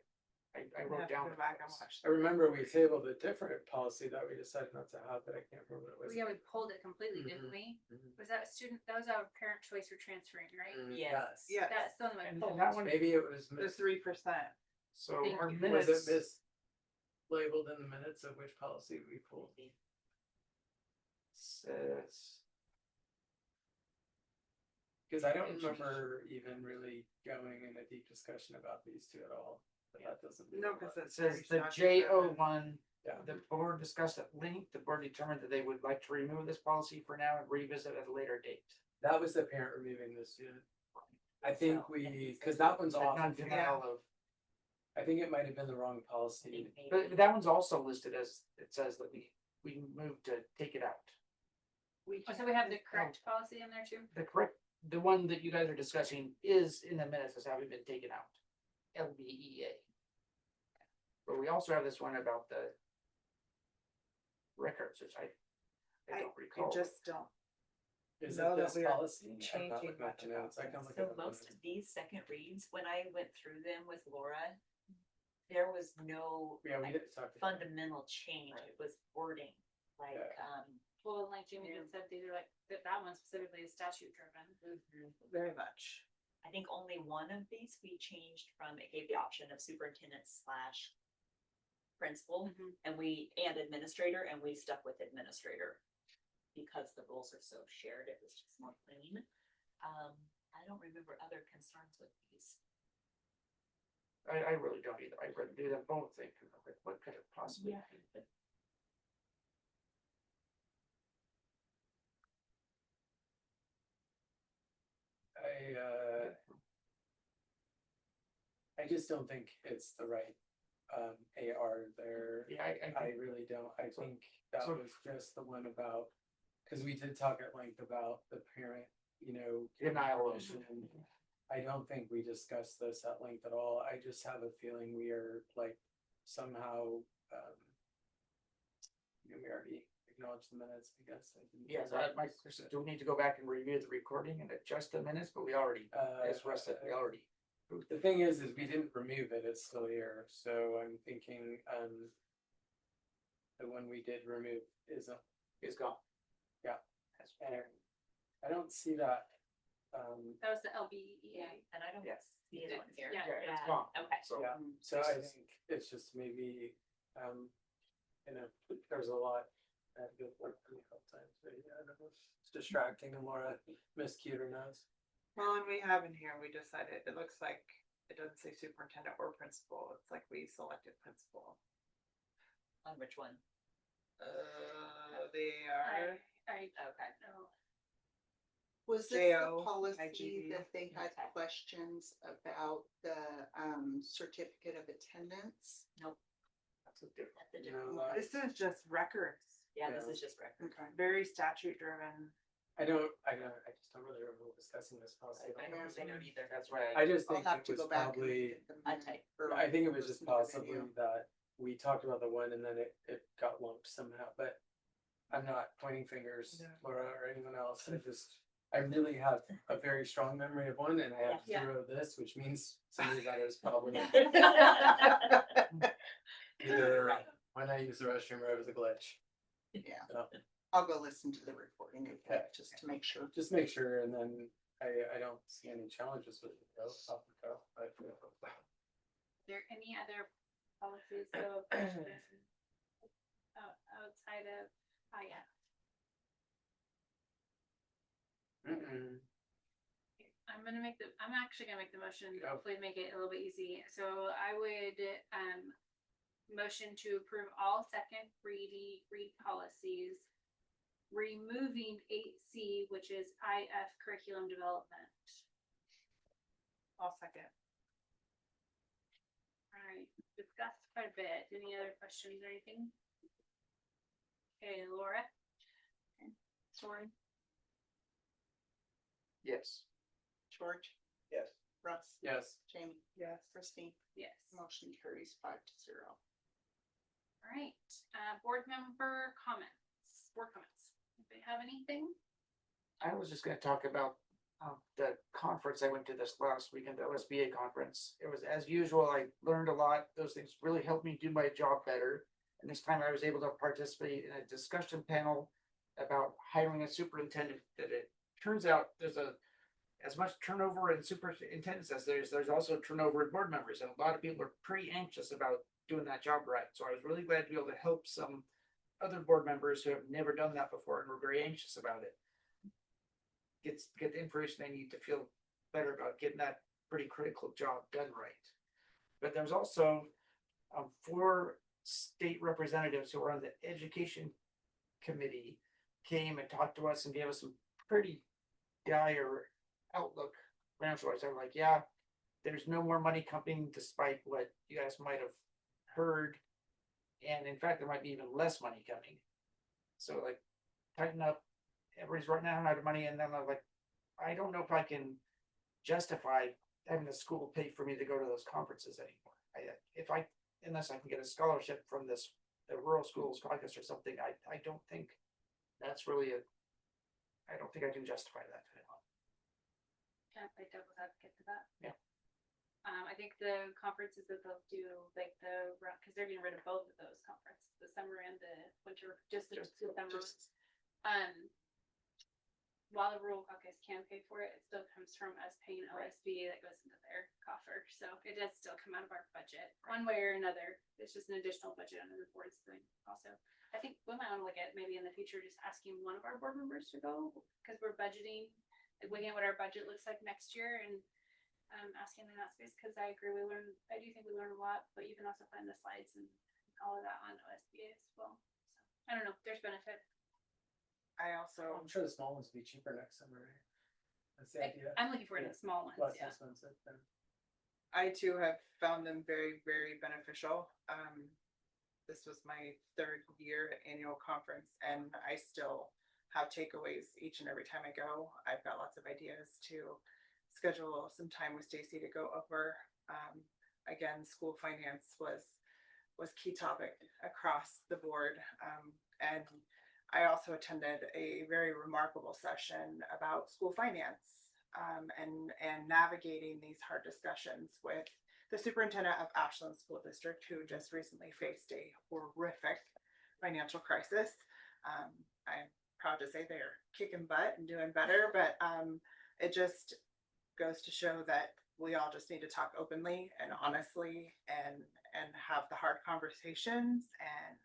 I
wrote
have to
down.
go back and watch.
I remember we tabled a different policy that we decided not to have, but I can't remember what it was.
Yeah, we pulled it completely,
Mm-hmm.
didn't we?
Mhm.
Was that a student, that was our parent choice for transferring, right?
Mm,
Yes.
Yeah.
That's still in my
And
pulled.
that one,
Maybe it was,
The 3%.
so
Thank
our
you.
minutes.
was it mislabeled in the minutes of which policy we pulled?
Says,
Cause I don't remember even really going in a deep discussion about these two at all, but that doesn't.
No,
mean
because
what-
it
says the JO one,
Yeah.
the board discussed at length, the board determined that they would like to remove this policy for now and revisit at a later date.
That was the parent removing the student. I think we, cause that one's off.
Non-denial of,
I think it might have been the wrong policy.
but that one's also listed as, it says that we moved to take it out.
Oh, so we have the correct policy in there too?
The correct, the one that you guys are discussing is in the minutes as having been taken out. LBEA. But we also have this one about the records, which I don't
I
recall.
just don't.
Is
know
it
that
this
we are
policy? I'm not
changing
looking at
much
the
about
notes. I can
this.
look
So
at the
most
minutes.
of these second reads, when I went through them with Laura, there was no
Yeah, we
like,
did talk.
fundamental change. It was wording, like,
Yeah.
Well, like Jimmy just said, these are like, that one specifically is statute driven.
Very much.
I think only one of these we changed from, it gave the option of superintendent slash principal, and administrator, and we stuck with administrator. Because the roles are so shared, it was just more clean. I don't remember other concerns with these.
I really don't either. I read through them both thinking, like, what could it possibly
Yeah.
be?
I just don't think it's the right AR there.
Yeah,
I really don't. I think that
so-
was just the one about, cause we did talk at length about the parent,
Denial of-
permission. I don't think we discussed this at length at all. I just have a feeling we are like somehow, we already acknowledged the minutes, I guess. I didn't-
Yes, my question, do we need to go back and review the recording and adjust the minutes? But we already, as Russ said, we already.
The thing is we didn't remove it, it's still here, so I'm thinking, the one we did remove is gone. Yeah, and I don't see that,
That was the LBEA.
And I don't
Yes.
see it on here.
Yeah.
Yeah, it's gone.
Okay.
So,
yeah, so I think it's just maybe, there's a lot. I had to go to work a couple times, but yeah, I don't know, it's distracting and Laura miscued her notes.
Well, and we have in here, we decided, it looks like it doesn't say superintendent or principal. It's like we selected principal.
On which one?
They are.
I
Okay.
know.
Was this
JO,
the policy
IGB.
that they had
Okay.
questions about the certificate of attendance?
that's a different.
That's a different
No,
one.
This is just records.
Yeah, this
Yeah.
is just record.
Okay.
Very statute driven.
I just don't really remember discussing this policy.
I don't either.
That's why.
I just
I'll
think
have
it
to
was
go back. and
probably,
look at the
I
minute
type.
or
I think it was just
listen to the
possibly
video.
that we talked about the one and then it got lumped somehow, but I'm not pointing fingers,
No.
Laura or anyone else. I really have a very strong memory of one and I have
Yeah.
zero of this, which means to me that is probably either when I use the restroom or it was a glitch.
Yeah,
So,
I'll go listen to the recording of
Okay.
that, just to make sure.
just make sure and then I don't see any challenges with it though, off the cuff, but.
There any other policies though? Outside of, yeah.
Mm-mm.
I'm actually gonna make the motion,
Go.
hopefully make it a little bit easy. So I would, motion to approve all second read policies, removing 8C, which is IF curriculum development.
I'll second.
Alright, discussed quite a bit. Any other questions or anything? Okay, Laura?
Sorry.
Yes.
George,
Yes.
Russ,
Yes.
Jamie,
Yes.
Christine,
Yes.
motion carries 5-0.
All right, board member comments, board comments. Anybody have anything?
I was just gonna talk about the conference I went to this last weekend, the OSBA conference. It was as usual, I learned a lot. Those things really helped me do my job better. And this time I was able to participate in a discussion panel about hiring a superintendent. That it turns out there's as much turnover in superintendents as there's also turnover in board members. And a lot of people are pretty anxious about doing that job right. So I was really glad to be able to help some other board members who have never done that before and were very anxious about it. Get the information they need to feel better about getting that pretty critical job done right. But there's also 4 state representatives who were on the education committee came and talked to us and gave us some pretty dire outlook financial wise. I'm like, yeah, there's no more money coming despite what you guys might have heard. And in fact, there might be even less money coming. So like tighten up, everybody's running out of money, and then I'm like, I don't know if I can justify having the school pay for me to go to those conferences anymore. Unless I can get a scholarship from the rural schools caucus or something, I don't think that's really I don't think I can justify that.
Can I play devil's advocate to that?
Yeah.
I think the conferences that they'll do, like because they're getting rid of both of those conferences, the summer and the winter, just the summer. While the rural caucus can pay for it, it still comes from us paying OSBA that goes into their coffer. So it does still come out of our budget, one way or another. It's just an additional budget under the board's thing. Also, I think we might want to look at maybe in the future just asking one of our board members to go, because we're budgeting, looking at what our budget looks like next year, and asking in that space, because I agree, I do think we learn a lot, but you can also find the slides and all of that on OSBA as well. So I don't know, there's benefit.
I'm sure the small ones will be cheaper next summer, right? That's the idea.
I'm looking forward to the small ones,
Less
yeah.
expensive than.
I too have found them very, very beneficial. This was my 3rd year at annual conference, and I still have takeaways each and every time I go. I've got lots of ideas to schedule some time with Stacy to go over. Again, school finance was key topic across the board, and I also attended a very remarkable session about school finance and navigating these hard discussions with the superintendent of Ashland School District, who just recently faced a horrific financial crisis. I'm proud to say they're kicking butt and doing better, but it just goes to show that we all just need to talk openly and honestly and have the hard conversations and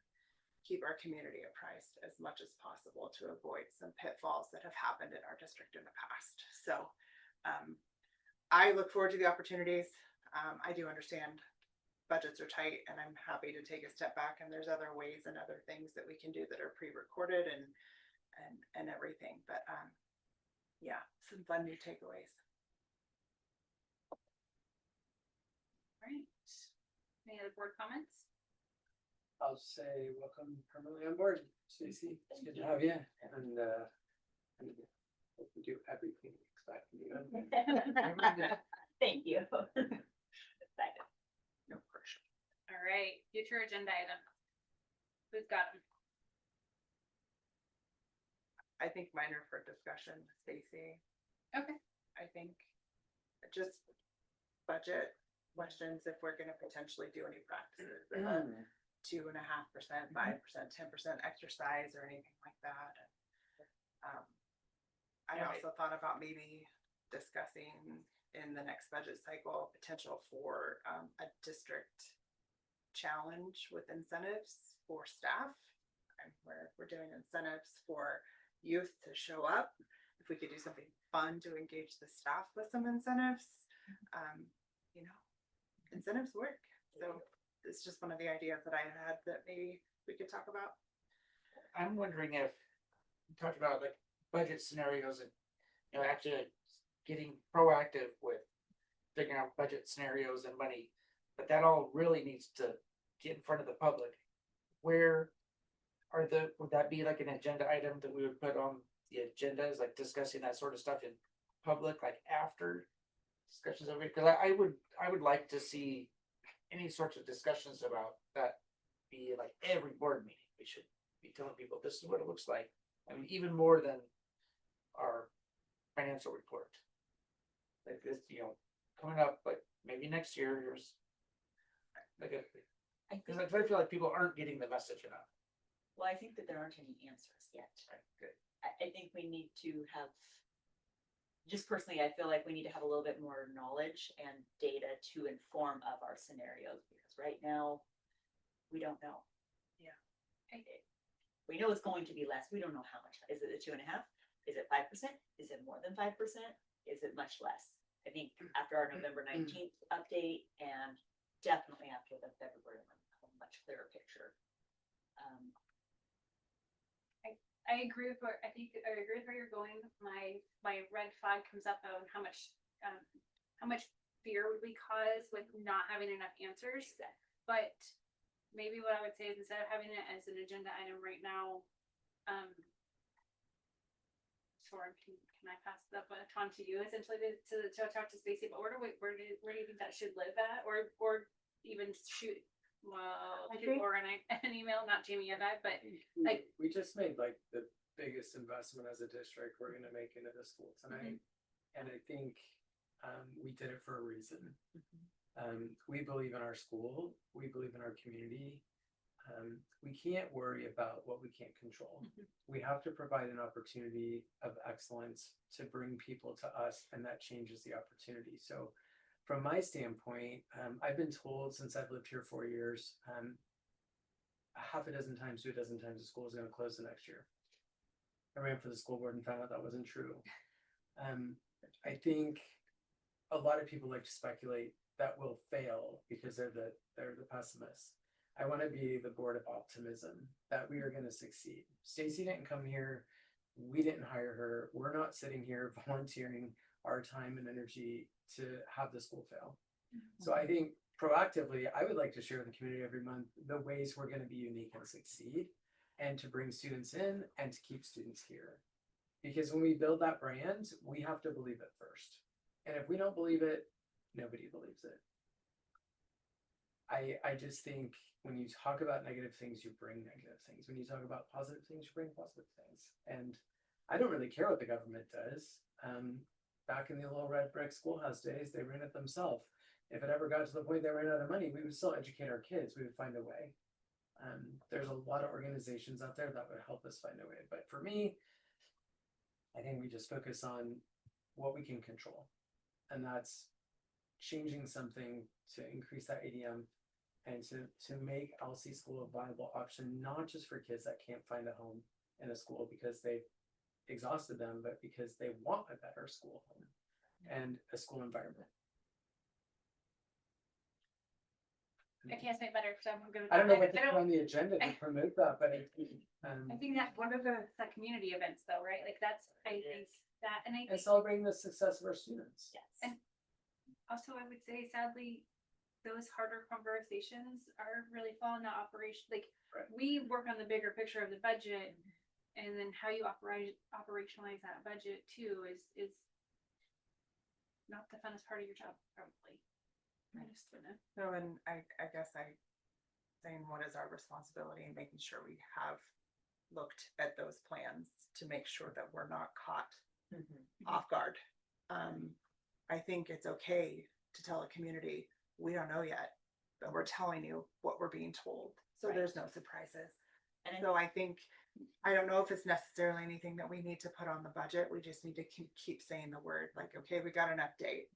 keep our community apprised as much as possible to avoid some pitfalls that have happened in our district in the past. So I look forward to the opportunities. I do understand budgets are tight, and I'm happy to take a step back, and there's other ways and other things that we can do that are pre-recorded and everything. But yeah, some fun new takeaways.
All right. Any other board comments?
I'll say welcome permanently on board, Stacy. It's good to have you, and hope we do everything we expect from you.
Thank you. Excited.
No pressure.
All right, future agenda item. Who's got them?
I think mine are for discussion, Stacy.
Okay.
I think just budget questions, if we're gonna potentially do any practices. 2.5%, 5%, 10% exercise or anything like that. I also thought about maybe discussing in the next budget cycle potential for a district challenge with incentives for staff. Where we're doing incentives for youth to show up. If we could do something fun to engage the staff with some incentives, incentives work. So it's just one of the ideas that I had that maybe we could talk about.
I'm wondering if you talked about like budget scenarios and actually getting proactive with figuring out budget scenarios and money. but that all really needs to get in front of the public. Where are would that be like an agenda item that we would put on the agenda, is like discussing that sort of stuff in public, like after discussions of it? Cause I would like to see any sorts of discussions about that be like every board meeting. We should be telling people this is what it looks like. I mean, even more than our financial report. Like this, coming up, but maybe next year, here's like
I
because
think,
I feel like people aren't getting the message enough.
well, I think that there aren't any answers yet.
Right, good.
I think we need to have, just personally, I feel like we need to have a little bit more knowledge and data to inform of our scenarios, because right now, we don't know.
Yeah.
We know it's going to be less. We don't know how much. Is it a 2.5? Is it 5%? Is it more than 5%? Is it much less? I think after our November 19th update, and definitely after the February one, we'll have a much clearer picture.
I agree with I agree with where you're going. My red flag comes up on how much fear would we cause with not having enough answers. But maybe what I would say is, instead of having it as an agenda item right now, Soren, can I pass the baton to you essentially to talk to Stacy? But where do you think that should live at, or even shoot? Well,
I
shoot
think-
Lauren an email, not Jamie and I, but like-
We just made like the biggest investment as a district we're gonna make into the school tonight. And I think we did it for a reason. We believe in our school, we believe in our community. We can't worry about what we can't control. We have to provide an opportunity of excellence to bring people to us, and that changes the opportunity. So from my standpoint, I've been told since I've lived here 4 years, half a dozen times to a dozen times the school is going to close the next year. I ran for the school board and found out that wasn't true. I think a lot of people like to speculate that will fail because they're the pessimists. I want to be the board of optimism that we are going to succeed. Stacy didn't come here. We didn't hire her. We're not sitting here volunteering our time and energy to have the school fail. So I think proactively, I would like to share with the community every month the ways we're going to be unique and succeed, and to bring students in and to keep students here. Because when we build that brand, we have to believe it first. And if we don't believe it, nobody believes it. I just think when you talk about negative things, you bring negative things. When you talk about positive things, you bring positive things. And I don't really care what the government does. Back in the little red brick schoolhouse days, they ran it themselves. If it ever got to the point they ran out of money, we would still educate our kids. We would find a way. There's a lot of organizations out there that would help us find a way. But for me, I think we just focus on what we can control. And that's changing something to increase that ADM and to make LC School a viable option, not just for kids that can't find a home in a school because they've exhausted them, but because they want a better school home and a school environment.
I can't say it better because I'm good with
I don't know
that.
what to put on the agenda to promote that, but
I think that one of the community events though, right? Like that's, I think that, and I
and
think
celebrating the success of our students.
Yes.
And also I would say sadly, those harder conversations are really falling out operation. Like
Right.
we work on the bigger picture of the budget, and then how you operationalize that budget too is not the funnest part of your job, probably. I just don't know.
So, and I guess saying what is our responsibility and making sure we have looked at those plans to make sure that we're not caught off guard. I think it's okay to tell a community, we don't know yet, but we're telling you what we're being told. So
Right.
there's no surprises.
And
So I think, I don't know if it's necessarily anything that we need to put on the budget. We just need to keep saying the word, like, okay, we got an update.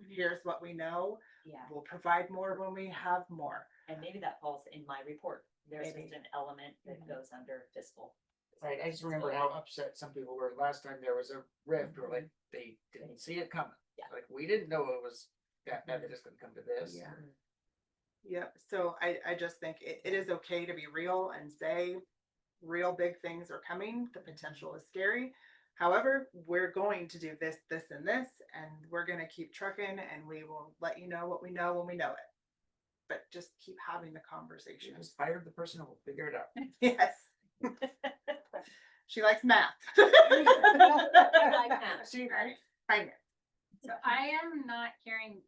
Here's what we know.
yeah,
We'll provide more when we have more.
and maybe that falls in my report. There's
Maybe.
just an element that
Mhm.
goes under fiscal.
Right, I just remember how upset some people were last time there was a rift, or like they didn't see it coming.
Yeah.
Like, we didn't know it was that bad, it's gonna come to this.
Yeah. Yep, so I just think it is okay to be real and say real big things are coming, the potential is scary. However, we're going to do this, and we're gonna keep trucking, and we will let you know what we know when we know it. but just keep having the conversations.
Just fire the person and we'll figure it out.
Yes. She likes math.
like math.
She likes finance.
So I am not hearing,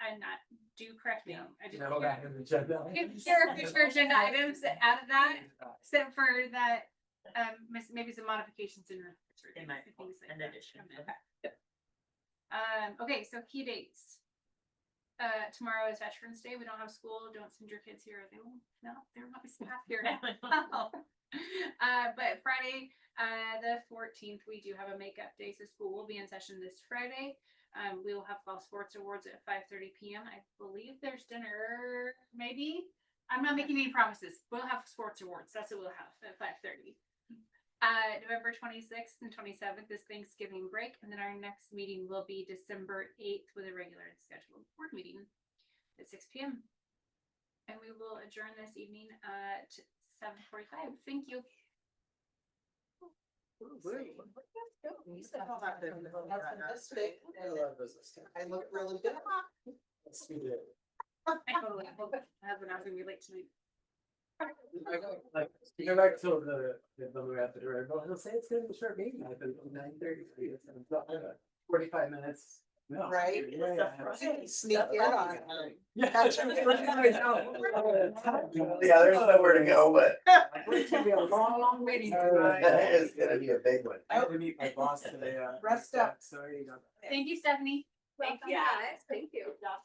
I'm not, do correct me, I didn't
Go
hear.
back to the agenda.
Here are future agenda items out of that, except for that, maybe some modifications in.
They might,
things like
an
that
addition,
come in.
okay.
Okay, so key dates. Tomorrow is Veterans Day. We don't have school. Don't send your kids here. They won't, no, there will not be staff here now. But Friday, the 14th, we do have a makeup day. So school will be in session this Friday. We will have fall sports awards at 5:30 p.m. I believe there's dinner, maybe. I'm not making any promises. We'll have sports awards. That's what we'll have at 5:30. November 26th and 27th is Thanksgiving break, and then our next meeting will be December 8th with a regular scheduled board meeting at 6 p.m. And we will adjourn this evening at 7:45. Thank you.
Optimistic.
I love business.
I look really good.
Yes, we did.
I totally hope my husband I was gonna be late tonight.
Like, you go back to when we were at the door, but he'll say it's gonna be a short meeting, I've been 9:30, it's not 45 minutes. No.
Right?
Yeah, yeah.
Sneak in on it.
Yeah.
That's
Yeah,
your-
there's nowhere to go, but
It's gonna be a long meeting.
that is gonna be a big one.
I had to meet my boss today.
Rest up.
So, you know.
Thank you, Stephanie.
Thank
you,
guys. Thank you.
Good job,